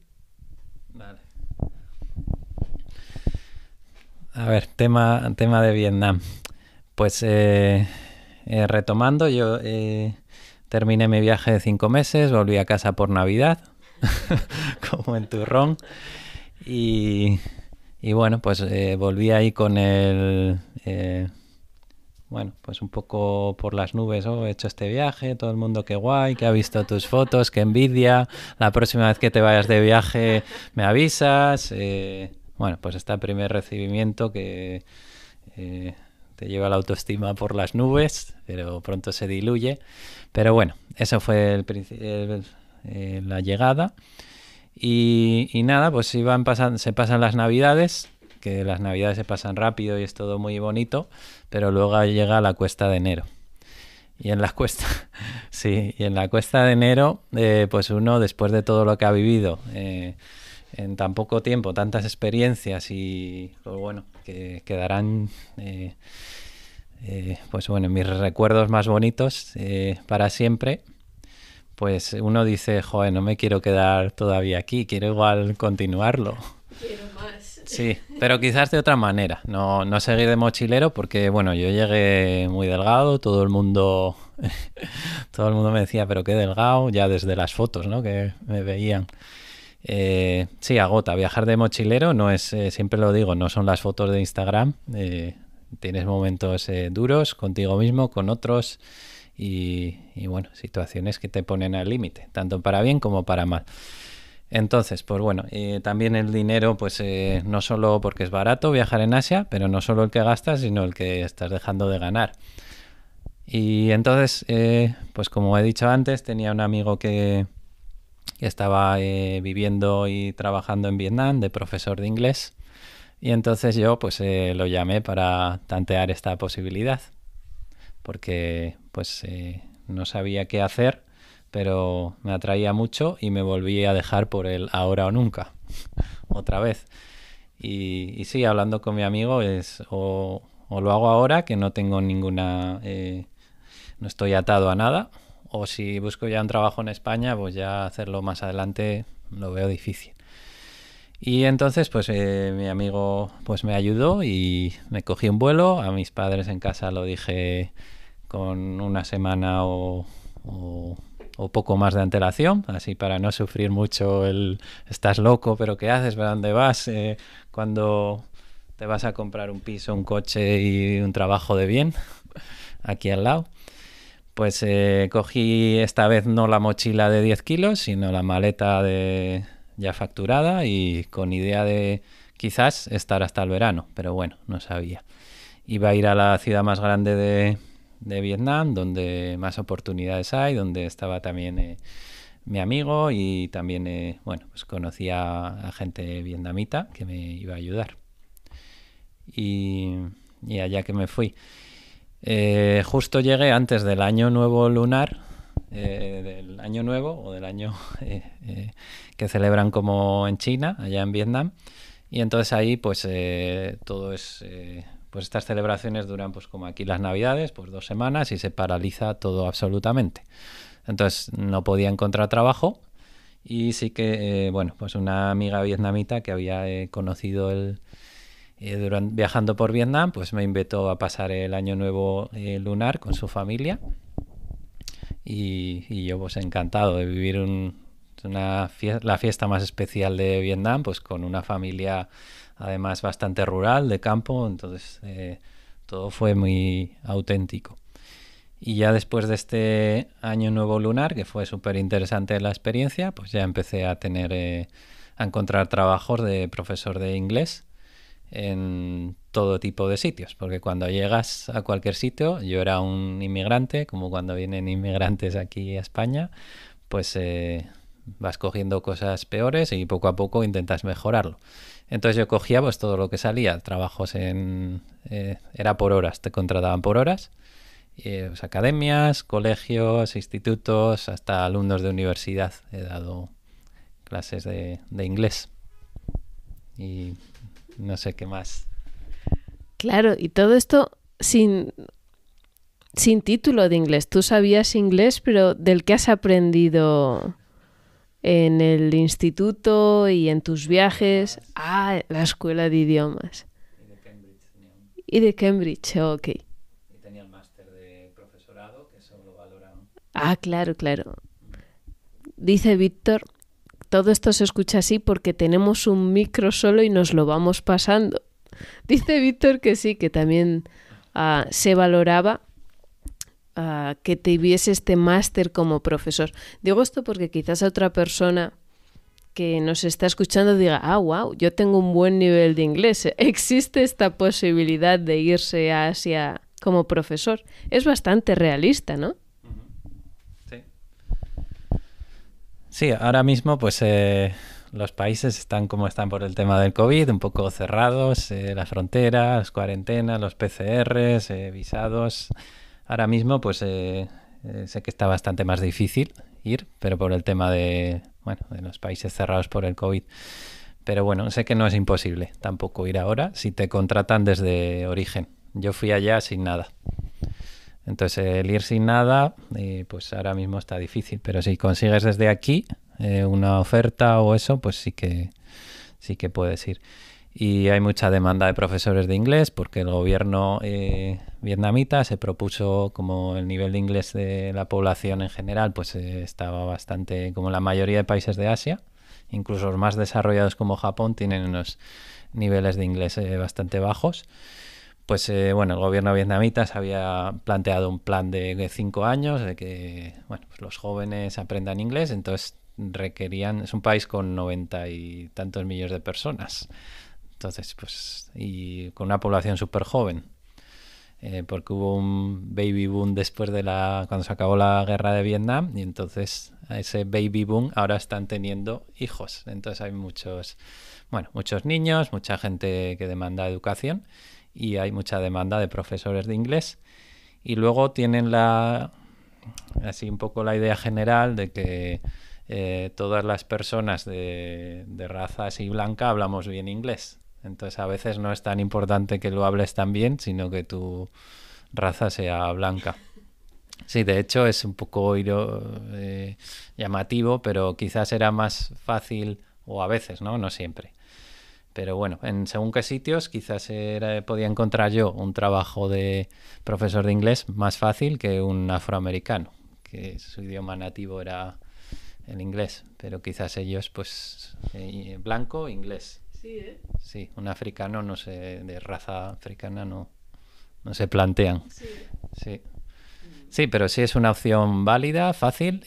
Vale. A ver, tema de Vietnam. Pues retomando, yo terminé mi viaje de 5 meses, volví a casa por Navidad, como en turrón, y bueno, pues volví ahí con el... bueno, pues un poco por las nubes, oh, he hecho este viaje, todo el mundo qué guay, que ha visto tus fotos, qué envidia, la próxima vez que te vayas de viaje me avisas. Bueno, pues este primer recibimiento que te lleva la autoestima por las nubes, pero pronto se diluye. Pero bueno, eso fue la llegada. Y nada, pues se pasan las Navidades, que las Navidades se pasan rápido y es todo muy bonito, pero luego llega la cuesta de enero. Y en la cuesta, sí, y en la cuesta de enero, pues uno, después de todo lo que ha vivido, en tan poco tiempo, tantas experiencias y, pues bueno, que quedarán, pues bueno, mis recuerdos más bonitos para siempre. Pues uno dice, joder, no me quiero quedar todavía aquí, quiero igual continuarlo. Quiero más. Sí, pero quizás de otra manera, no seguir de mochilero porque, bueno, yo llegué muy delgado, todo el mundo me decía, pero qué delgado, ya desde las fotos, ¿no?, que me veían. Sí, agota, viajar de mochilero no es, siempre lo digo, no son las fotos de Instagram, tienes momentos duros contigo mismo, con otros. Y bueno, situaciones que te ponen al límite, tanto para bien como para mal. Entonces, pues bueno, también el dinero, pues no solo porque es barato viajar en Asia, pero no solo el que gastas, sino el que estás dejando de ganar. Y entonces, pues como he dicho antes, tenía un amigo que estaba viviendo y trabajando en Vietnam de profesor de inglés. Y entonces yo pues lo llamé para tantear esta posibilidad, porque pues no sabía qué hacer, pero me atraía mucho y me volví a dejar por el ahora o nunca, otra vez. Y sí, hablando con mi amigo es o lo hago ahora, que no tengo ninguna... no estoy atado a nada, o si busco ya un trabajo en España, pues ya hacerlo más adelante lo veo difícil. Y entonces pues mi amigo pues me ayudó y me cogí un vuelo. A mis padres en casa lo dije con una semana o poco más de antelación, así para no sufrir mucho el estás loco, pero ¿qué haces? ¿Para dónde vas? Cuando te vas a comprar un piso, un coche y un trabajo de bien aquí al lado. Pues cogí esta vez no la mochila de 10 kilos, sino la maleta ya facturada y con idea de quizás estar hasta el verano, pero bueno, no sabía. Iba a ir a la ciudad más grande de Vietnam, donde más oportunidades hay, donde estaba también mi amigo y también, bueno, pues conocía a gente vietnamita que me iba a ayudar. Y allá que me fui. Justo llegué antes del año nuevo lunar, del año nuevo o del año que celebran como en China, allá en Vietnam. Y entonces ahí pues todo es... pues estas celebraciones duran pues como aquí las Navidades, pues 2 semanas y se paraliza todo absolutamente. Entonces no podía encontrar trabajo y sí que, bueno, pues una amiga vietnamita que había conocido viajando por Vietnam, pues me invitó a pasar el año nuevo lunar con su familia y yo pues encantado de vivir Es la fiesta más especial de Vietnam, pues con una familia además bastante rural, de campo, entonces todo fue muy auténtico. Y ya después de este año nuevo lunar, que fue súper interesante la experiencia, pues ya empecé a encontrar trabajos de profesor de inglés en todo tipo de sitios, porque cuando llegas a cualquier sitio, yo era un inmigrante, como cuando vienen inmigrantes aquí a España, pues vas cogiendo cosas peores y poco a poco intentas mejorarlo. Entonces yo cogía pues todo lo que salía, trabajos era por horas, te contrataban por horas, pues, academias, colegios, institutos, hasta alumnos de universidad. He dado clases de inglés y no sé qué más. Claro, y todo esto sin título de inglés. Tú sabías inglés, pero ¿del que has aprendido en el instituto y en tus viajes? Ah, la escuela de idiomas. Y de Cambridge tenía Y de Cambridge, ok. y tenía el máster de profesorado, que eso lo valoran. Ah, claro, claro. Dice Víctor, todo esto se escucha así porque tenemos un micro solo y nos lo vamos pasando. Dice Víctor que sí, que también se valoraba que tuviese este máster como profesor. Digo esto porque quizás a otra persona que nos está escuchando diga, wow, yo tengo un buen nivel de inglés. ¿Existe esta posibilidad de irse a Asia como profesor? Es bastante realista, ¿no? Sí. Sí, ahora mismo pues los países están como están por el tema del COVID, un poco cerrados, las fronteras, las cuarentenas, los PCRs, visados. Ahora mismo pues sé que está bastante más difícil ir, pero por el tema de los países cerrados por el COVID. Pero bueno, sé que no es imposible tampoco ir ahora si te contratan desde origen. Yo fui allá sin nada. Entonces el ir sin nada, pues ahora mismo está difícil. Pero si consigues desde aquí una oferta o eso, pues sí que puedes ir. Y hay mucha demanda de profesores de inglés porque el gobierno vietnamita se propuso, como el nivel de inglés de la población en general pues estaba bastante, como la mayoría de países de Asia, incluso los más desarrollados como Japón tienen unos niveles de inglés bastante bajos. Pues el gobierno vietnamita se había planteado un plan de 5 años de que pues los jóvenes aprendan inglés, entonces es un país con 90 y tantos millones de personas. Entonces, pues, y con una población súper joven, porque hubo un baby boom después de cuando se acabó la guerra de Vietnam, y entonces a ese baby boom ahora están teniendo hijos. Entonces hay muchos niños, mucha gente que demanda educación, y hay mucha demanda de profesores de inglés. Y luego tienen así un poco la idea general de que todas las personas de raza así blanca hablamos bien inglés. Entonces a veces no es tan importante que lo hables tan bien, sino que tu raza sea blanca. Sí, de hecho es un poco llamativo, pero quizás era más fácil, o a veces, no siempre. Pero bueno, según qué sitios quizás podía encontrar yo un trabajo de profesor de inglés más fácil que un afroamericano, que su idioma nativo era el inglés, pero quizás ellos pues blanco, inglés. Sí, Sí, un africano, no sé, de raza africana no se plantean. Sí. Sí, pero sí es una opción válida, fácil,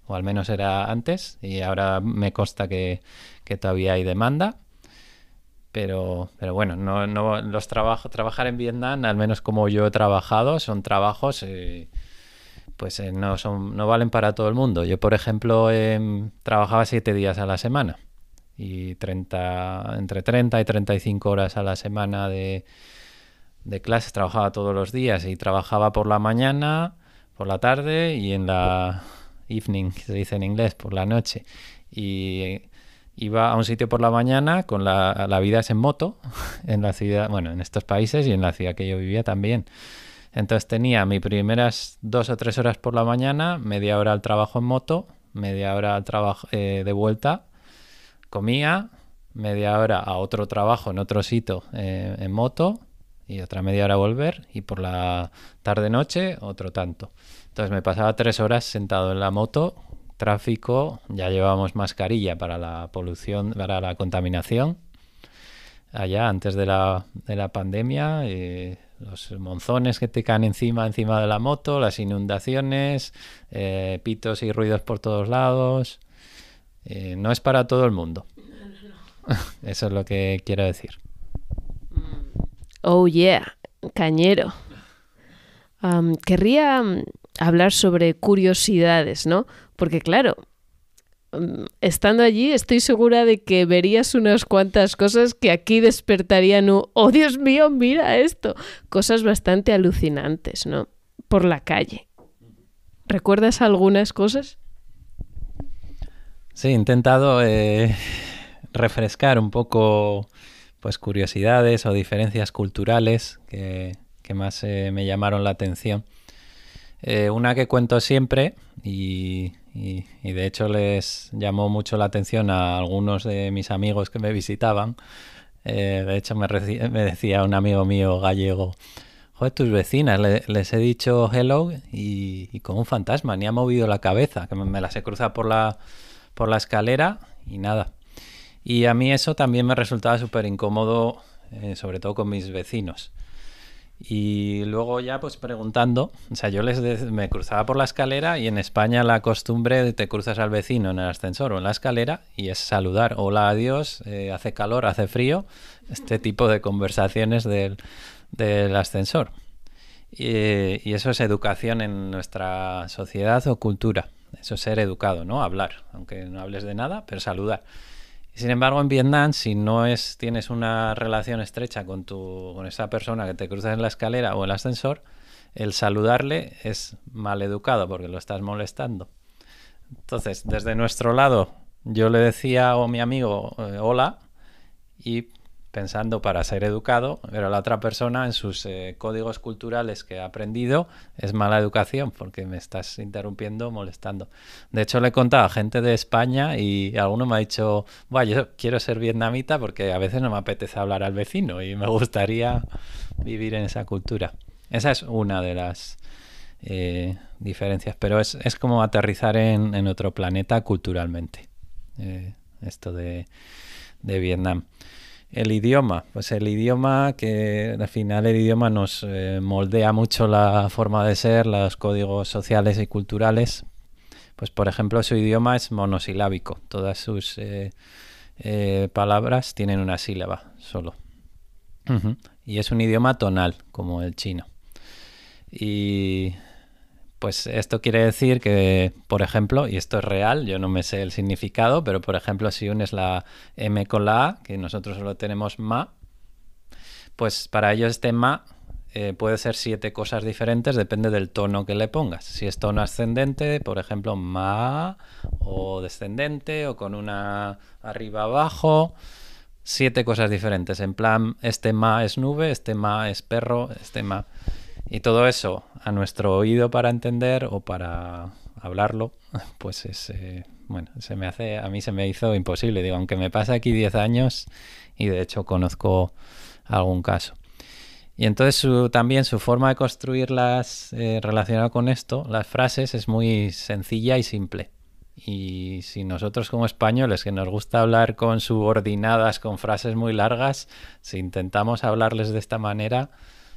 o al menos era antes, y ahora me consta que todavía hay demanda. Pero bueno, no trabajar en Vietnam, al menos como yo he trabajado, son trabajos pues no valen para todo el mundo. Yo, por ejemplo, trabajaba 7 días a la semana y entre 30 y 35 horas a la semana de clases. Trabajaba todos los días y trabajaba por la mañana, por la tarde y en la evening, que se dice en inglés, por la noche. Y iba a un sitio por la mañana, la vida es en moto, en la ciudad, en estos países y en la ciudad que yo vivía también. Entonces tenía mis primeras 2 o 3 horas por la mañana, media hora al trabajo en moto, media hora al trabajo de vuelta, comía, media hora a otro trabajo en otro sitio en moto y otra media hora a volver, y por la tarde-noche otro tanto. Entonces me pasaba 3 horas sentado en la moto tráfico ya llevábamos mascarilla para la polución, para la contaminación. Allá antes de la pandemia, los monzones que te caen encima de la moto, las inundaciones, pitos y ruidos por todos lados. No es para todo el mundo. No. Eso es lo que quiero decir. Oh yeah, cañero. Querría hablar sobre curiosidades, ¿no? Porque claro, estando allí estoy segura de que verías unas cuantas cosas que aquí despertarían un ¡oh, Dios mío, mira esto! Cosas bastante alucinantes, ¿no? Por la calle. ¿Recuerdas algunas cosas? Sí, he intentado refrescar un poco pues curiosidades o diferencias culturales que más me llamaron la atención. Una que cuento siempre y de hecho les llamó mucho la atención a algunos de mis amigos que me visitaban. De hecho me decía un amigo mío gallego: joder, tus vecinas, les he dicho hello y con un fantasma, ni ha movido la cabeza, que me las he cruzado por la escalera y nada. Y a mí eso también me resultaba súper incómodo, sobre todo con mis vecinos. Y luego ya pues preguntando, o sea, yo me cruzaba por la escalera y en España la costumbre de te cruzas al vecino en el ascensor o en la escalera y es saludar, hola, adiós, hace calor, hace frío, este tipo de conversaciones del ascensor. Y eso es educación en nuestra sociedad o cultura, eso es ser educado, ¿no? Hablar, aunque no hables de nada, pero saludar. Sin embargo, en Vietnam, si tienes una relación estrecha con esa persona que te cruzas en la escalera o el ascensor, el saludarle es mal educado porque lo estás molestando. Entonces, desde nuestro lado, yo le decía a mi amigo hola, y pensando para ser educado, pero la otra persona en sus códigos culturales que ha aprendido es mala educación porque me estás interrumpiendo, molestando. De hecho, le he contado a gente de España y alguno me ha dicho, bueno, yo quiero ser vietnamita porque a veces no me apetece hablar al vecino y me gustaría vivir en esa cultura. Esa es una de las diferencias, pero es como aterrizar en otro planeta culturalmente, esto de Vietnam. El idioma, pues el idioma que al final el idioma nos moldea mucho la forma de ser, los códigos sociales y culturales. Pues por ejemplo su idioma es monosilábico, todas sus palabras tienen una sílaba solo. Y es un idioma tonal, como el chino. Y pues esto quiere decir que, por ejemplo, y esto es real, yo no me sé el significado, pero por ejemplo si unes la M con la A, que nosotros solo tenemos ma, pues para ellos este ma puede ser 7 cosas diferentes, depende del tono que le pongas. Si es tono ascendente, por ejemplo, ma, o descendente, o con una arriba abajo, 7 cosas diferentes. En plan, este ma es nube, este ma es perro, este ma... Y todo eso a nuestro oído para entender o para hablarlo, pues es, bueno, a mí se me hizo imposible. Digo, aunque me pasa aquí 10 años y de hecho conozco algún caso. Y entonces también su forma de construirlas relacionada con esto, las frases, es muy sencilla y simple. Y si nosotros como españoles, que nos gusta hablar con subordinadas, con frases muy largas, si intentamos hablarles de esta manera,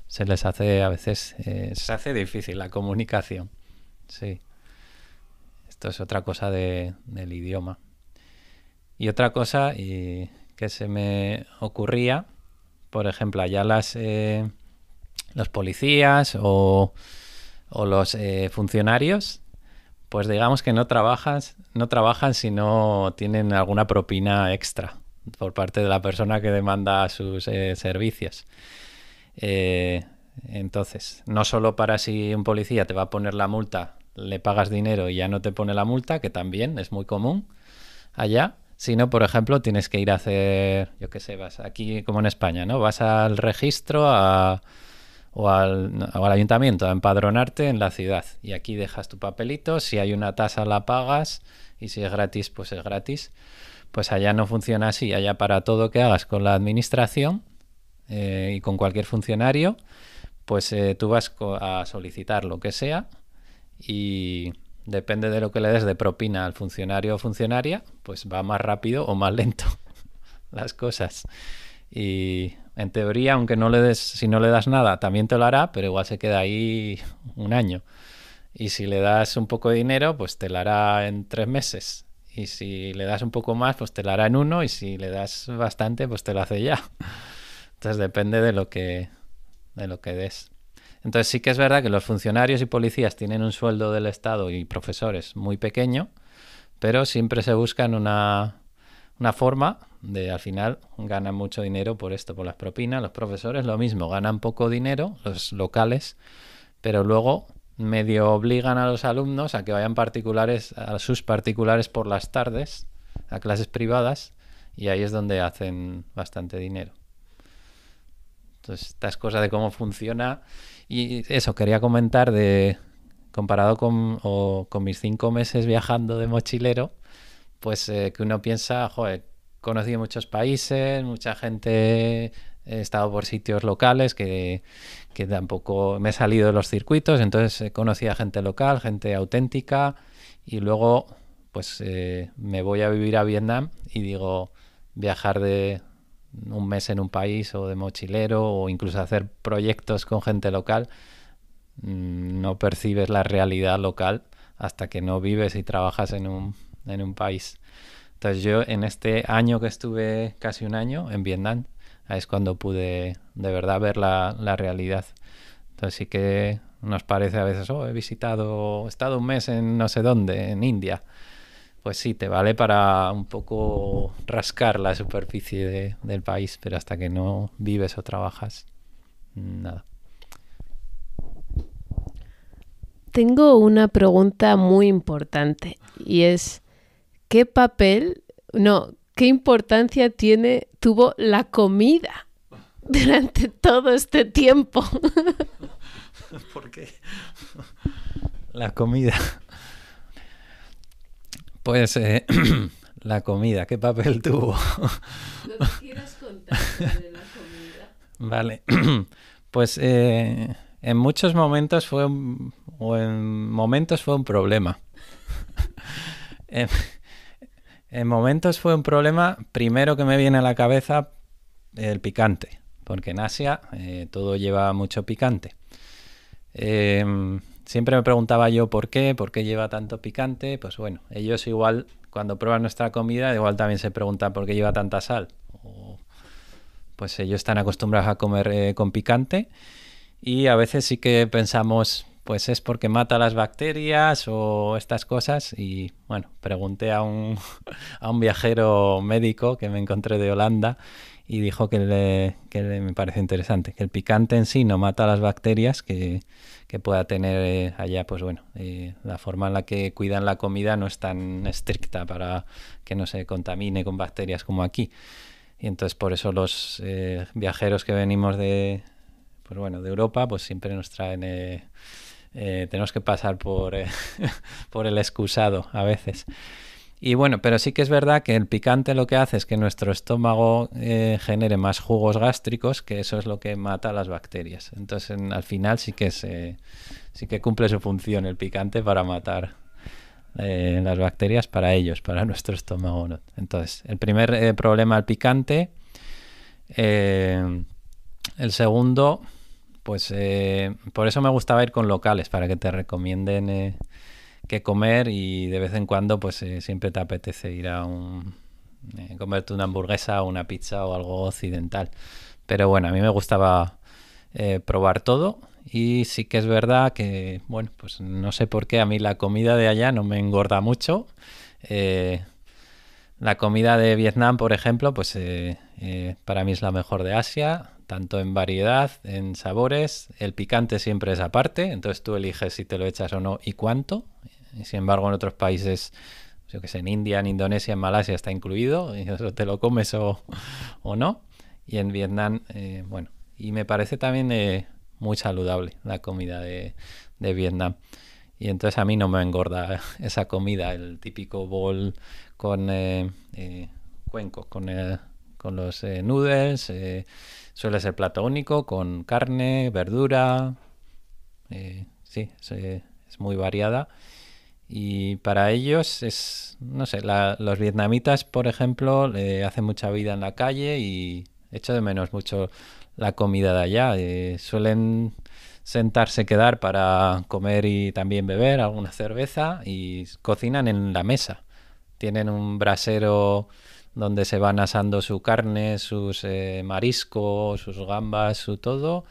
se les hace a veces, se hace difícil la comunicación. Sí. Esto es otra cosa del idioma. Y otra cosa que se me ocurría, por ejemplo, allá los policías o los funcionarios, pues digamos que no trabajan si no tienen alguna propina extra por parte de la persona que demanda sus servicios. Entonces, no solo para si un policía te va a poner la multa, le pagas dinero y ya no te pone la multa, que también es muy común allá, sino, por ejemplo, tienes que ir a hacer, yo qué sé, vas aquí como en España, ¿no? Vas al registro o al ayuntamiento a empadronarte en la ciudad y aquí dejas tu papelito, si hay una tasa la pagas y si es gratis, pues es gratis. Pues allá no funciona así, allá para todo que hagas con la administración y con cualquier funcionario, pues tú vas a solicitar lo que sea y depende de lo que le des de propina al funcionario o funcionaria, pues va más rápido o más lento las cosas. Y en teoría, aunque no le des, si no le das nada, también te lo hará, pero igual se queda ahí un año. Y si le das un poco de dinero, pues te lo hará en 3 meses. Y si le das un poco más, pues te lo hará en 1. Y si le das bastante, pues te lo hace ya. Entonces depende de lo que des. Entonces sí que es verdad que los funcionarios y policías tienen un sueldo del Estado y profesores muy pequeño, pero siempre se buscan una forma de, al final, ganan mucho dinero por esto, por las propinas. Los profesores lo mismo, ganan poco dinero, los locales, pero luego medio obligan a los alumnos a que vayan particulares, a sus particulares por las tardes, a clases privadas, y ahí es donde hacen bastante dinero. Entonces, esta es cosa de cómo funciona. Y eso, quería comentar comparado con mis 5 meses viajando de mochilero, pues que uno piensa, joder, he conocido muchos países, mucha gente, he estado por sitios locales que tampoco me he salido de los circuitos, entonces he conocido a gente local, gente auténtica, y luego pues me voy a vivir a Vietnam y digo, viajar de un mes en un país o de mochilero o incluso hacer proyectos con gente local, no percibes la realidad local hasta que no vives y trabajas en un país. Entonces yo en este año que estuve, casi un año en Vietnam, es cuando pude de verdad ver la realidad. Entonces sí que nos parece a veces, he estado un mes en no sé dónde, en India. Pues sí, te vale para un poco rascar la superficie del país, pero hasta que no vives o trabajas, nada. Tengo una pregunta muy importante y es, ¿qué importancia tuvo la comida durante todo este tiempo? ¿Por qué? La comida. Pues la comida, ¿qué papel tuvo? Lo que quieras contar sobre la comida. Vale, pues en muchos momentos fue un problema. En momentos fue un problema, primero que me viene a la cabeza, el picante, porque en Asia todo lleva mucho picante. Siempre me preguntaba yo por qué lleva tanto picante. Pues bueno, ellos igual cuando prueban nuestra comida igual también se preguntan por qué lleva tanta sal. Pues ellos están acostumbrados a comer con picante y a veces sí que pensamos pues es porque mata las bacterias o estas cosas. Y bueno, pregunté a un viajero médico que me encontré de Holanda y dijo que me parece interesante, que el picante en sí no mata las bacterias que pueda tener allá. Pues bueno, la forma en la que cuidan la comida no es tan estricta para que no se contamine con bacterias como aquí. Y entonces por eso los viajeros que venimos de Europa, pues siempre nos traen, tenemos que pasar por el excusado a veces. Y bueno, pero sí que es verdad que el picante lo que hace es que nuestro estómago genere más jugos gástricos, que eso es lo que mata las bacterias. Entonces al final sí que cumple su función el picante para matar las bacterias para ellos, para nuestro estómago, ¿no? Entonces el primer problema, el picante. El segundo, pues por eso me gustaba ir con locales, para que te recomienden qué comer, y de vez en cuando pues siempre te apetece ir a comerte una hamburguesa o una pizza o algo occidental. Pero bueno, a mí me gustaba probar todo, y sí que es verdad que, bueno, pues no sé por qué a mí la comida de allá no me engorda mucho. La comida de Vietnam, por ejemplo, pues para mí es la mejor de Asia, tanto en variedad, en sabores. El picante siempre es aparte, entonces tú eliges si te lo echas o no y cuánto. Y sin embargo, en otros países, yo que sé, en India, en Indonesia, en Malasia está incluido, y eso te lo comes o no. Y en Vietnam, bueno, y me parece también muy saludable la comida de Vietnam. Y entonces a mí no me engorda esa comida, el típico bowl con cuenco, con los noodles, suele ser plato único, con carne, verdura, sí, es muy variada. Y para ellos es, no sé, los vietnamitas, por ejemplo, hacen mucha vida en la calle y echo de menos mucho la comida de allá. Suelen sentarse, quedar para comer y también beber alguna cerveza y cocinan en la mesa. Tienen un brasero donde se van asando su carne, sus mariscos, sus gambas, su todo.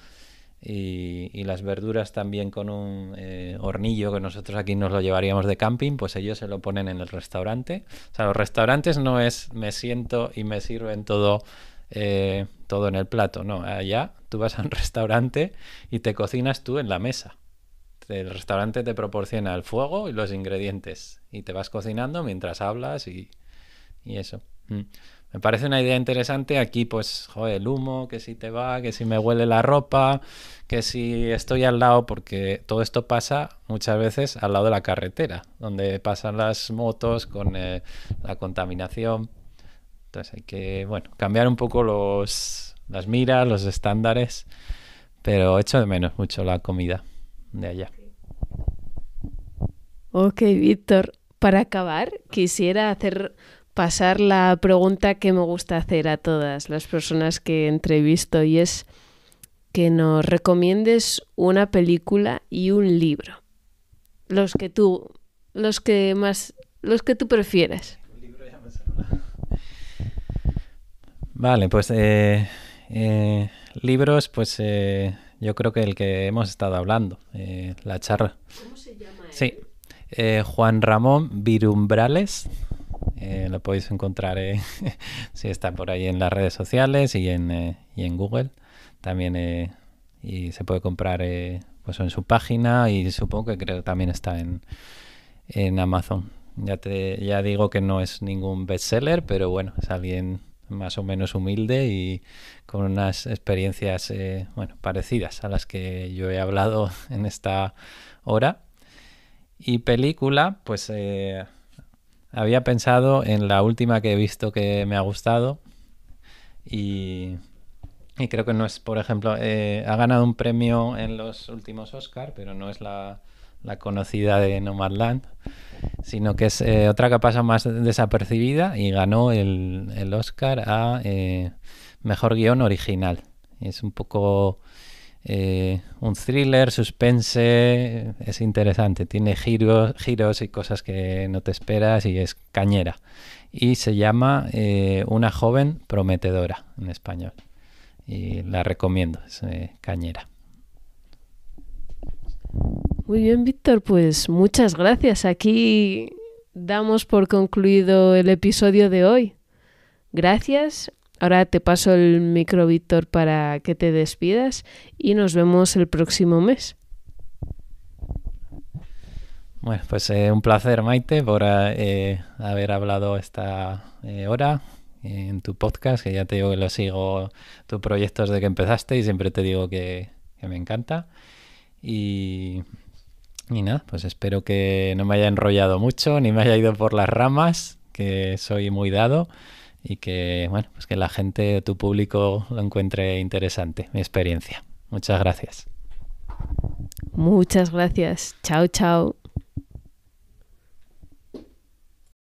Y las verduras también con un hornillo que nosotros aquí nos lo llevaríamos de camping, pues ellos se lo ponen en el restaurante. O sea, los restaurantes no es me siento y me sirven todo, todo en el plato, no. Allá tú vas a un restaurante y te cocinas tú en la mesa. El restaurante te proporciona el fuego y los ingredientes y te vas cocinando mientras hablas y eso. Me parece una idea interesante. Aquí, pues, joder, el humo, que si te va, que si me huele la ropa, que si estoy al lado, porque todo esto pasa muchas veces al lado de la carretera, donde pasan las motos con la contaminación. Entonces hay que, bueno, cambiar un poco las miras, los estándares, pero echo de menos mucho la comida de allá. Ok, Víctor, para acabar, quisiera pasar la pregunta que me gusta hacer a todas las personas que entrevisto y es que nos recomiendes una película y un libro. Los que tú prefieras. Vale, pues libros, pues yo creo que el que hemos estado hablando, la charla. ¿Cómo se llama? Sí, Juan Ramón Virumbrales. Lo podéis encontrar si está por ahí en las redes sociales y en Google también, y se puede comprar pues en su página y supongo que creo que también está en Amazon. Ya digo que no es ningún bestseller, pero bueno, es alguien más o menos humilde y con unas experiencias bueno, parecidas a las que yo he hablado en esta hora. Y película, pues había pensado en la última que he visto que me ha gustado y creo que no es, por ejemplo, ha ganado un premio en los últimos Oscar, pero no es la conocida de Nomadland, sino que es otra que pasa más desapercibida y ganó el Oscar a Mejor Guión Original. Es un poco un thriller, suspense, es interesante, tiene giros y cosas que no te esperas y es cañera. Y se llama Una joven prometedora en español. Y la recomiendo, es cañera. Muy bien, Víctor, pues muchas gracias. Aquí damos por concluido el episodio de hoy. Gracias. Ahora te paso el micro, Víctor, para que te despidas y nos vemos el próximo mes. Bueno, pues un placer, Maite, por haber hablado esta hora en tu podcast, que ya te digo que lo sigo, tu proyecto desde que empezaste y siempre te digo que me encanta. Y nada, pues espero que no me haya enrollado mucho ni me haya ido por las ramas, que soy muy dado. Y que, bueno, pues que la gente, tu público, lo encuentre interesante, mi experiencia. Muchas gracias. Muchas gracias. Chao, chao.